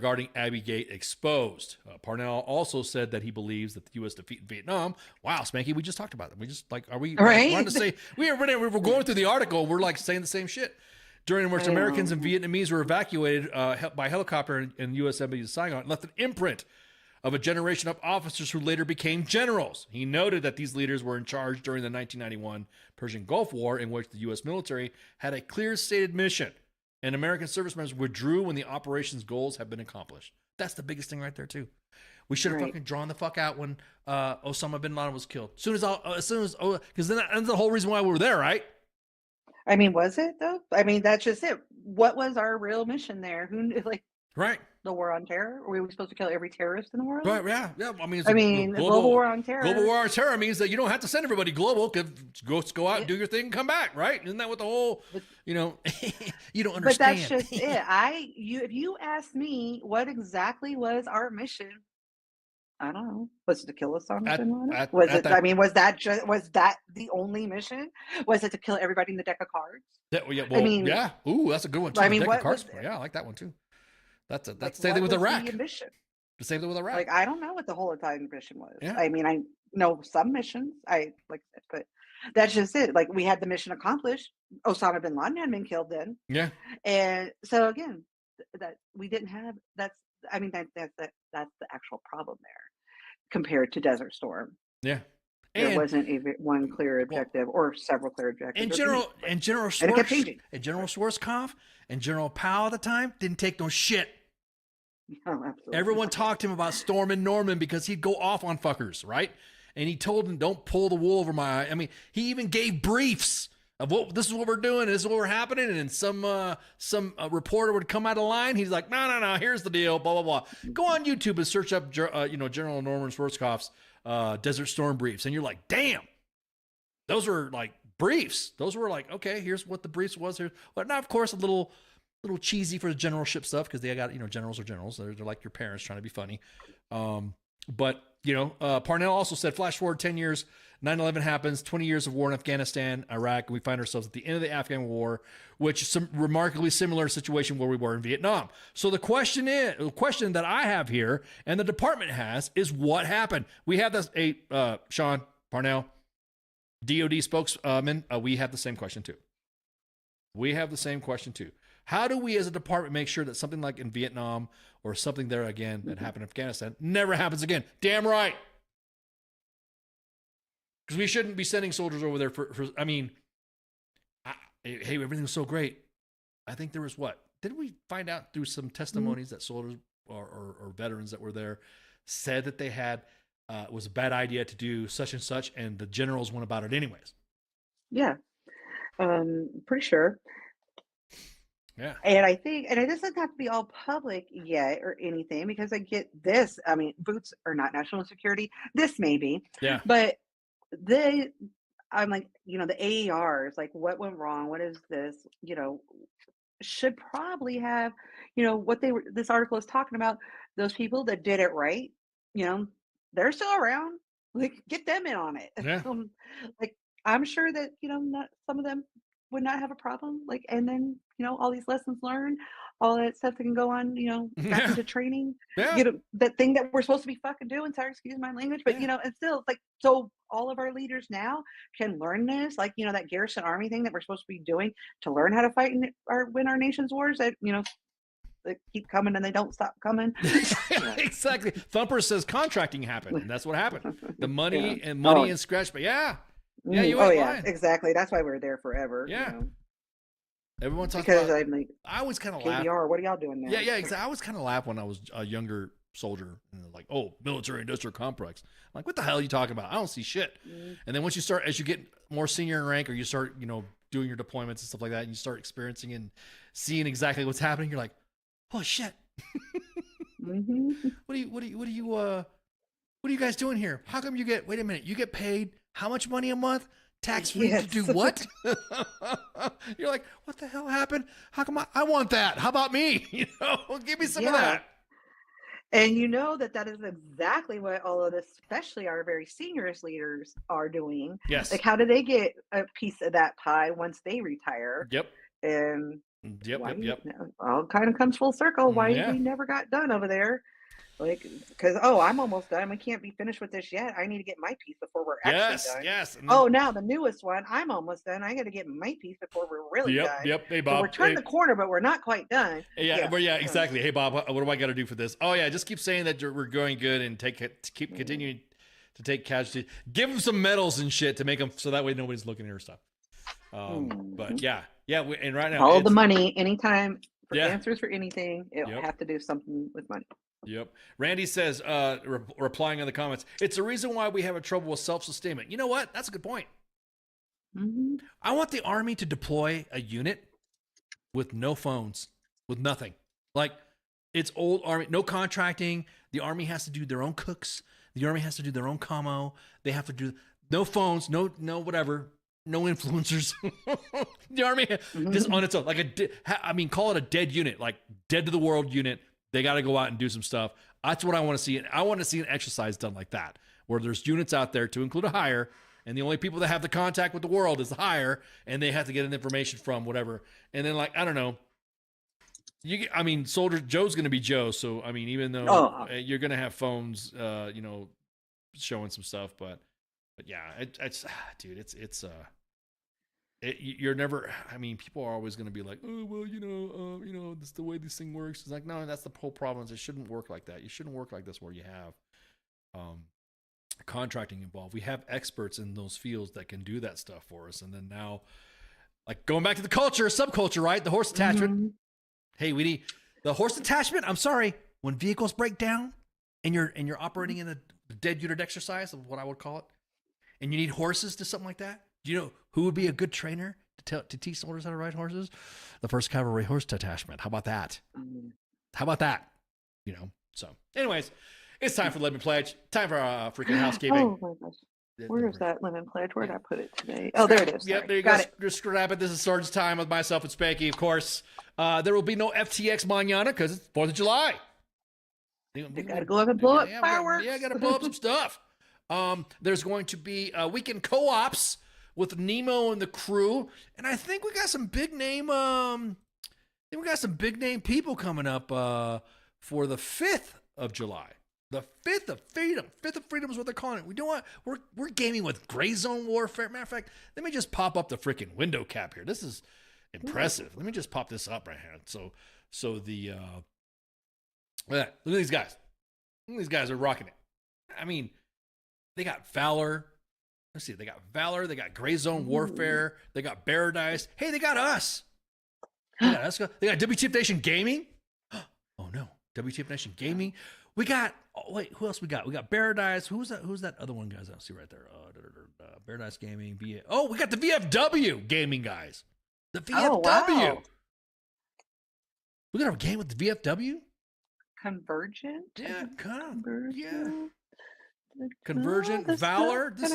guarding Abbey Gate exposed. Parnell also said that he believes that the U.S. defeat in Vietnam. Wow, Spanky, we just talked about it. We just, like, are we right? Wanting to say we were going through the article? We're like saying the same shit. During which Americans and Vietnamese were evacuated by helicopter in U.S. Embassy in Saigon, left an imprint of a generation of officers who later became generals. He noted that these leaders were in charge during the 1991 Persian Gulf War, in which the U.S. military had a clear stated mission, and American service members withdrew when the operation's goals had been accomplished. That's the biggest thing right there too. We should have fucking drawn the fuck out when Osama bin Laden was killed. Because then that's the whole reason why we were there, right? I mean, was it though? I mean, that's just it. What was our real mission there? Who knew, like, right? The war on terror? Were we supposed to kill every terrorist in the world? Right, yeah. I mean, global war on terror. Global war on terror means that you don't have to send everybody global. Go out and do your thing and come back, right? Isn't that what the whole, you don't understand. But that's just it. If you ask me what exactly was our mission, I don't know. Was it to kill Osama bin Laden? Was that the only mission? Was it to kill everybody in the deck of cards? Yeah. Ooh, that's a good one too. I mean, deck of cards. Yeah, I like that one too. That's the same thing with Iraq. The same thing with Iraq. Like, I don't know what the whole entire mission was. Yeah. I mean, I know some missions. But that's just it. Like, we had the mission accomplished. Osama bin Laden had been killed then. Yeah. And so again, that we didn't have. That's the actual problem there compared to Desert Storm. Yeah. There wasn't one clear objective or several clear objectives. And General Schwarzkopf and General Powell at the time didn't take no shit. Oh, absolutely. Everyone talked to him about Stormin' Norman because he'd go off on fuckers, right? And he told them, don't pull the wool over my eye. I mean, he even gave briefs of this is what we're doing, this is what we're happening, and some reporter would come out of line. He's like, no, here's the deal, blah, blah, blah. Go on YouTube and search up, General Norman Schwarzkopf's Desert Storm briefs, and you're like, damn, those were like briefs. Those were like, okay, here's what the briefs was. Here, but now, of course, a little cheesy for the generalship stuff because they got, generals are generals. They're like your parents trying to be funny. But Parnell also said, flash forward 10 years, 9/11 happens, 20 years of war in Afghanistan, Iraq, and we find ourselves at the end of the Afghan war, which is some remarkably similar situation where we were in Vietnam. So the question that I have here and the department has is what happened? We have this, Sean Parnell, DOD spokesman, we have the same question too. How do we as a department make sure that something like in Vietnam or something there again that happened in Afghanistan never happens again? Damn right. Because we shouldn't be sending soldiers over there hey, everything's so great. I think there was didn't we find out through some testimonies that soldiers or veterans that were there said that they had, it was a bad idea to do such and such, and the generals went about it anyways. Yeah. Pretty sure. Yeah. And I think, and it doesn't have to be all public yet or anything, because I get this. I mean, boots are not national security. This may be. Yeah. But I'm like, the AARs, like what went wrong? What is this? Should probably have, what this article is talking about, those people that did it right, they're still around. Like, get them in on it. Yeah. Like, I'm sure that, not some of them would not have a problem. Like, and then, all these lessons learned, all that stuff that can go on, back into training, that thing that we're supposed to be fucking doing. Sorry, excuse my language, but and still, it's like, so all of our leaders now can learn this, like, that garrison army thing that we're supposed to be doing to learn how to fight win our nation's wars that, they keep coming and they don't stop coming. Exactly. Thumper says contracting happened, and that's what happened. The money and scratch, but you ain't lying. Exactly. That's why we're there forever. Yeah. Everyone talks about. I'm like, I always kind of laugh. What are y'all doing now? Yeah. Exactly. I always kind of laugh when I was a younger soldier, and like, oh, military industrial complex. I'm like, what the hell are you talking about? I don't see shit. And then once you start, as you get more senior in rank, or you start, doing your deployments and stuff like that, and you start experiencing and seeing exactly what's happening, you're like, oh shit. What are you guys doing here? How come you get paid how much money a month? Tax free to do what? You're like, what the hell happened? How come I want that? How about me? Give me some of that. And that is exactly what all of this, especially our very seniorest leaders, are doing. Yes. Like, how do they get a piece of that pie once they retire? Yep. And Yep. All kind of comes full circle. Why we never got done over there? Like, because I'm almost done. We can't be finished with this yet. I need to get my piece before we're actually done. Yes. Now the newest one. I'm almost done. I got to get my piece before we're really done. Yep. Hey Bob, so we're turning the corner, but we're not quite done. Yeah, exactly. Hey Bob, what do I got to do for this? Oh yeah, just keep saying that we're going good and keep continuing to take casualties. Give them some medals and shit to make them so that way nobody's looking at her stuff. But and right now all the money, anytime for answers for anything, it'll have to do something with money. Yep. Randy says, replying on the comments, it's the reason why we have a trouble with self-sustainment. You know what? That's a good point. I want the Army to deploy a unit with no phones, with nothing. Like, it's old Army, no contracting. The Army has to do their own cooks. The Army has to do their own commo. They have to do no phones, no whatever. No influencers. The Army just on its own, like call it a dead unit, like dead to the world unit. They got to go out and do some stuff. That's what I want to see. I want to see an exercise done like that, where there's units out there to include a hire, and the only people that have the contact with the world is the hire, and they have to get an information from whatever. And then, like, I don't know. Soldier Joe's going to be Joe, so even though you're going to have phones, showing some stuff, but yeah, it's dude, it's you're never. People are always going to be like, oh well, this is the way this thing works. It's like, no, that's the whole problem. It shouldn't work like that. You shouldn't work like this where you have contracting involved. We have experts in those fields that can do that stuff for us. And then now, like, going back to the subculture, right? The horse attachment. Hey, we need the horse attachment. I'm sorry, when vehicles break down and you're operating in a dead unit exercise of what I would call it, and you need horses to something like that, do you know who would be a good trainer to teach soldiers how to ride horses? The 1st Cavalry Horse Detachment. How about that? How about that? You know. So, anyways, it's time for Lemon Pledge. Time for freaking housekeeping. Oh my gosh. Where is that lemon pledge? Where did I put it today? Oh, there it is. Yep, there you go. Just grab it. This is Sergeant's Time with myself and Spanky, of course. There will be no FTX mañana because it's 4th of July. You gotta go up and blow up fireworks. Yeah, gotta blow up some stuff. There's going to be weekend co-ops with Nemo and the crew, and I think we got some big name. People coming up for the 5th of July. The 5th of Freedom. 5th of Freedom is what they're calling it. We don't want, we're gaming with gray zone warfare. Matter of fact, let me just pop up the freaking window cap here. This is impressive. Let me just pop this up right here. So the look at these guys. Look at these guys are rocking it. I mean, they got Valor. Let's see, they got Valor, they got gray zone warfare, they got Paradise. Hey, they got us. They got W.T.F Nation Gaming. Oh no, W.T.F Nation Gaming. We got, who else we got? We got Paradise. Who's that other one, guys? I don't see right there. Paradise Gaming. We got the VFW Gaming, guys. The VFW. Oh, wow. We got a game with the VFW? Convergent? Yeah, Convergent. Yeah. Convergent, Valor. We're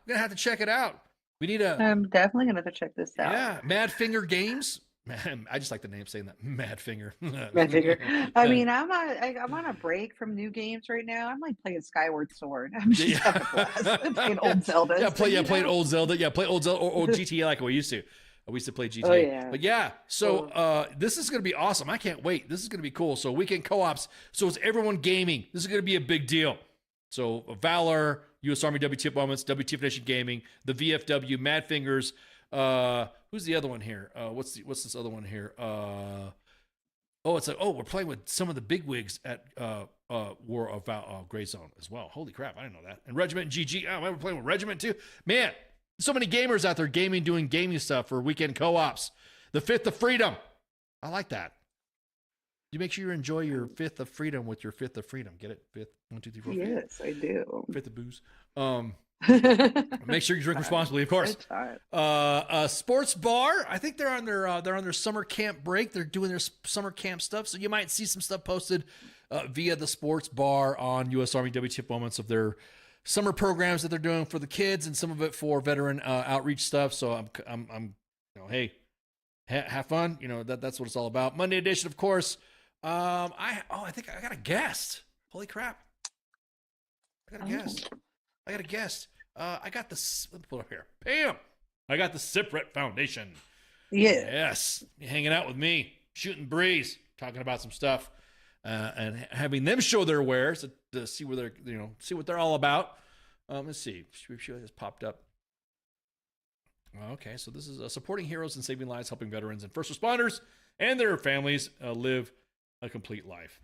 gonna have to check it out. We need I'm definitely gonna have to check this out. Yeah, Mad Finger Games. Man, I just like the name saying that. Mad Finger. Mad Finger. I mean, I'm on a break from new games right now. I'm like playing Skyward Sword. I'm just having a blast. I'm playing old Zelda. Playing old Zelda. Yeah, play old Zelda or GTA like we used to. We used to play GTA. Oh, yeah. But yeah, so this is going to be awesome. I can't wait. This is going to be cool. So weekend co-ops. So it's everyone gaming. This is going to be a big deal. So Valor, U.S. Army WTF Moments, WTF Nation Gaming, the VFW, Mad Fingers. Who's the other one here? What's this other one here? We're playing with some of the big wigs at War of Gray Zone as well. Holy crap, I didn't know that. And Regiment GG. Oh, we're playing with Regiment too. Man, so many gamers out there gaming, doing gaming stuff for weekend co-ops. The 5th of Freedom. I like that. You make sure you enjoy your 5th of Freedom with your 5th of Freedom. Get it? 5th, 1, 2, 3, 4. Yes, I do. 5th of booze. Make sure you drink responsibly, of course. Sports bar. I think they're on their summer camp break. They're doing their summer camp stuff, so you might see some stuff posted via the sports bar on U.S. Army WTF Moments of their summer programs that they're doing for the kids, and some of it for veteran outreach stuff. So I'm hey, have fun. That's what it's all about. Monday edition, of course. I think I got a guest. Holy crap! I got a guest. I got this. Let me pull it up here. Bam! I got the SIPRET Foundation. Yeah. Yes. Hanging out with me, shooting breeze, talking about some stuff, and having them show their wares to see where they're, see what they're all about. Let's see. Sure has popped up. Okay, so this is supporting heroes and saving lives, helping veterans and first responders and their families live a complete life.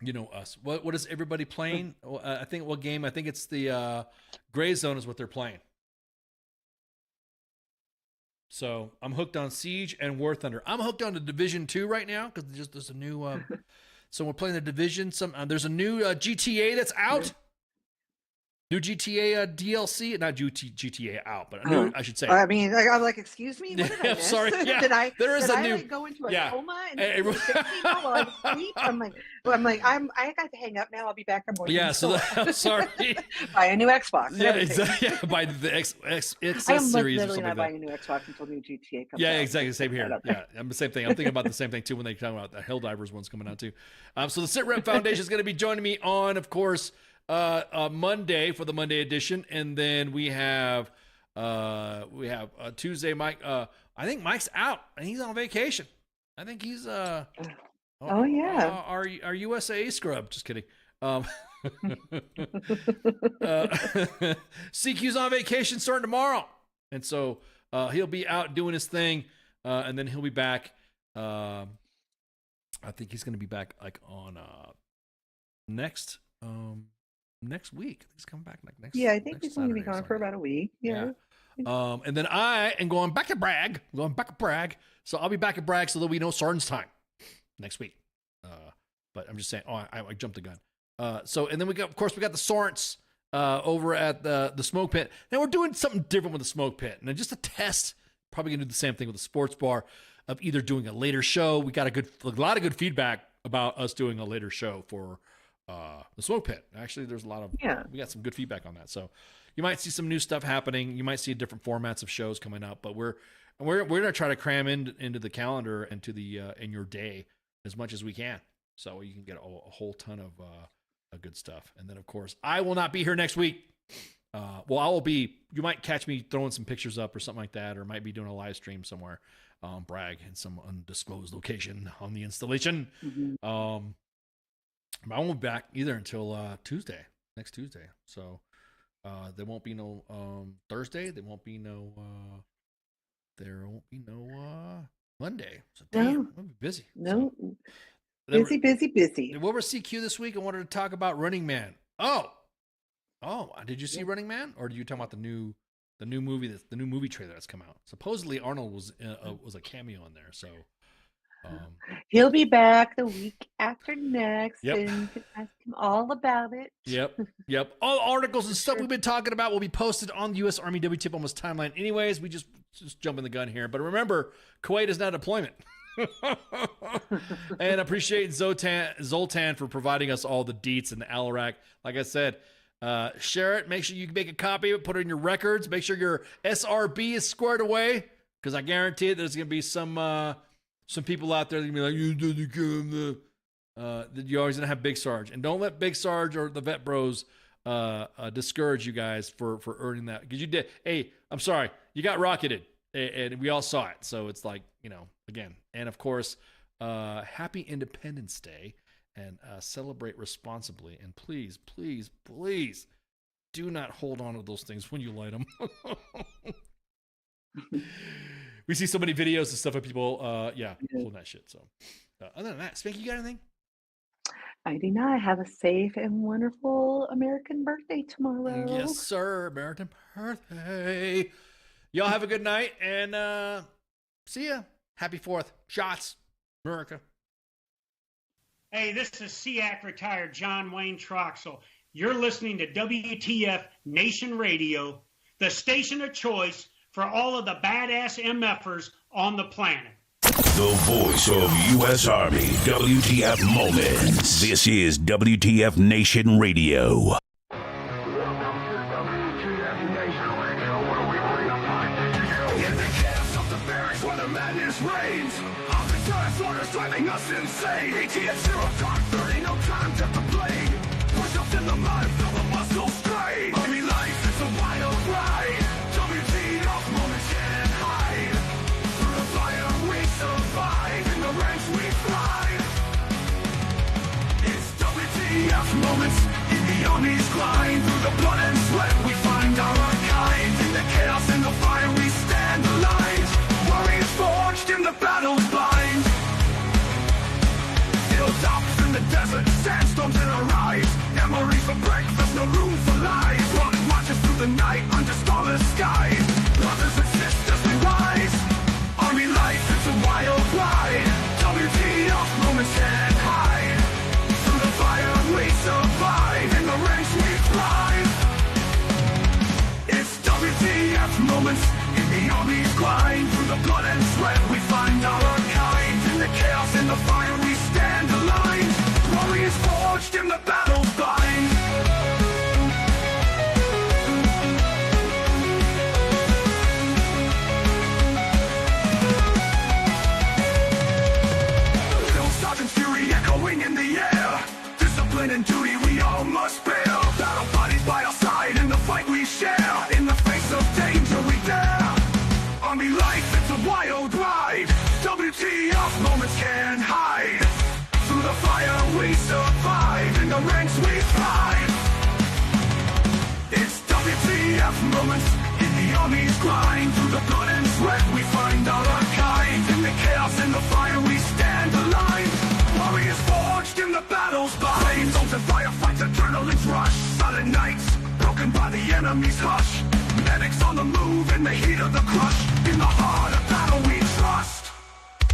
You know us. What is everybody playing? I think what game? I think it's the Gray Zone is what they're playing. So I'm hooked on Siege and War Thunder. I'm hooked on the Division 2 right now because there's a new. So we're playing the Division. There's a new GTA that's out. New GTA DLC, not GTA out, but new, I should say. I mean, I'm like, excuse me, what did I miss? Sorry, yeah. did I new, like go into a coma and while I sleep? I got to hang up now. I'll be back. I'm sorry. Buy a new Xbox. Yeah, exactly. Yeah, buy the XS series or something like that. Buying a new Xbox until new GTA comes out. Yeah, exactly. Same here. Yeah, I'm the same thing. I'm thinking about the same thing too when they talk about the Helldivers one's coming out too. So the SITREP Foundation is going to be joining me on, of course, Monday for the Monday edition, and then we have Tuesday. Mike, I think Mike's out and he's on vacation. I think he's our USA scrub. Just kidding. CQ's on vacation starting tomorrow, and so he'll be out doing his thing, and then he'll be back. I think he's going to be back like on next week. He's coming back next. Yeah, I think he's going to be gone for about a week. Yeah. And then I am going back to Bragg. So I'll be back at Bragg so there'll be no Sergeant's time next week. But I'm just saying, I jumped the gun. So, and then we got the Sorents over at the smoke pit. Now we're doing something different with the smoke pit. And just a test, probably going to do the same thing with the sports bar of either doing a later show. We got a lot of good feedback about us doing a later show for the smoke pit. Actually, there's we got some good feedback on that. So you might see some new stuff happening. You might see different formats of shows coming up, but we're going to try to cram into the calendar and to the in your day as much as we can, so you can get a whole ton of good stuff. And then, of course, I will not be here next week. I will be. You might catch me throwing some pictures up or something like that, or might be doing a live stream somewhere, brag in some undisclosed location on the installation. Mm-hmm. I won't be back either until next Tuesday. So there won't be no Thursday. There won't be no Monday. So damn, I'll be busy. No. So, busy. What was CQ this week? I wanted to talk about Running Man. Oh, did you see Running Man, or did you talk about the new movie the new movie trailer that's come out? Supposedly Arnold was a cameo in there. So he'll be back the week after next, and you can ask him all about it. Yep. All articles and stuff we've been talking about will be posted on the U.S. Army W.T.F almost timeline. Anyways, we just jumping the gun here, but remember, Kuwait is not deployment. And appreciate Zoltan for providing us all the deets and the ALARACT. Like I said, share it. Make sure you make a copy of it. Put it in your records. Make sure your SRB is squared away, because I guarantee it, there's going to be some people out there that are going to be like, you didn't kill him. That you're always going to have Big Sarge. And don't let Big Sarge or the Vet Bros discourage you guys for earning that. Because you did. Hey, I'm sorry. You got rocketed. And we all saw it. So it's like, again. And of course, happy Independence Day, and celebrate responsibly. And please, please, please do not hold on to those things when you light them. We see so many videos and stuff of people, holding that shit. So other than that, Spanky, you got anything? I do not. Have a safe and wonderful American birthday tomorrow. Yes, sir. American birthday. Y'all have a good night, and see ya. Happy 4th. Shots. America. Hey, this is SEAC retired John Wayne Troxel. You're listening to WTF Nation Radio, the station of choice for all of the badass MFers on the planet. The voice of U.S. Army, WTF Moments. This is WTF Nation Radio. Reigns. Officers orders driving us insane. ATF 0-30, no time to complain. Push ups in the mud, feel the muscle strain. Army life is a wild ride. WTF moments can't hide. Through the fire we survive. In the ranks we thrive. It's WTF moments in the Army's grind. Through the blood and sweat we find our kind. In the chaos and the fire we stand aligned. Warriors forged in the battle's bind. Hilltops in the desert, sandstorms in our eyes. Memories for breakfast, no room for lies. Running watches through the night under starless skies. Brothers and sisters we rise. Army life is a wild ride. WTF moments can't hide. Through the fire we survive. In the ranks we thrive. It's WTF moments in the Army's grind. Through the blood and sweat we find our kind. In the chaos and the fire we stand aligned. Warriors forged in the battle's bind. Drill sergeant fury echoing in the air. Discipline and duty we all must bear. Battle bodies by our side in the fight we share. In the face of danger we dare. Army life, it's a wild ride. WTF moments can't hide. Through the fire we survive. In the ranks we thrive. It's WTF moments in the Army's grind. Through the blood and sweat we find our kind. In the chaos and the fire we stand aligned. Warriors forged in the battle's bind. Zones and firefights, adrenaline's rush. Silent nights, broken by the enemy's hush. Medics on the move in the heat of the crush. In the heart of battle we trust.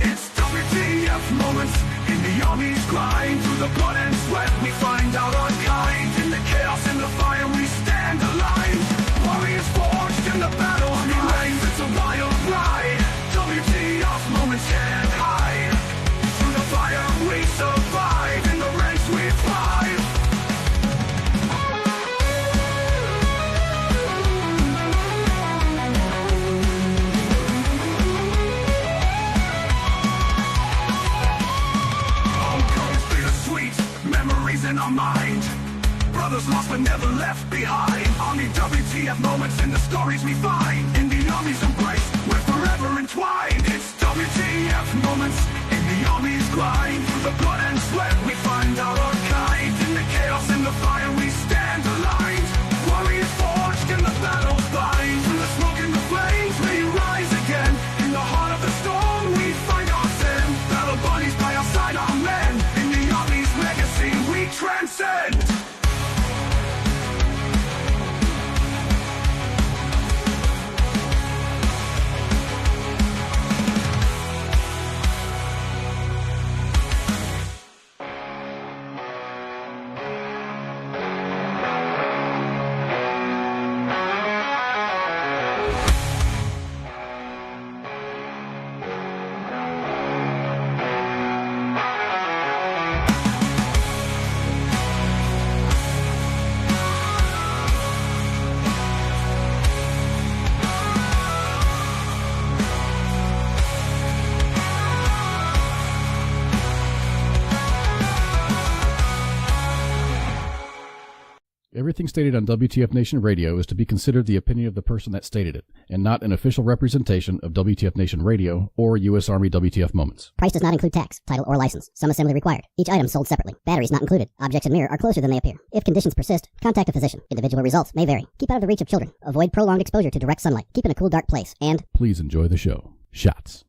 It's WTF moments in the Army's grind. Through the blood and sweat we find out our kind. In the chaos and the fire we stand aligned. Warriors forged in the battle reigns. It's a wild ride. WTF moments can't hide. Through the fire we survive. In the ranks we thrive. Homecoming's bittersweet, memories in our mind. Brothers lost but never left behind. Army WTF moments in the stories we find. In the Army's embrace, we're forever entwined. It's WTF moments in the Army's grind. Through the blood and sweat we find out our kind. In the chaos and the fire we stand aligned. Warriors forged in the battle bind. Through the smoke and the flames we rise again. In the heart of the storm we find our sin. Battle buddies by our side, our men. In the Army's legacy we transcend. Everything stated on WTF Nation Radio is to be considered the opinion of the person that stated it, and not an official representation of WTF Nation Radio or U.S. Army WTF Moments. Price does not include tax, title, or license. Some assembly required. Each item sold separately. Batteries not included. Objects in mirror are closer than they appear. If conditions persist, contact a physician. Individual results may vary. Keep out of the reach of children. Avoid prolonged exposure to direct sunlight. Keep in a cool, dark place. And please enjoy the show. Shots.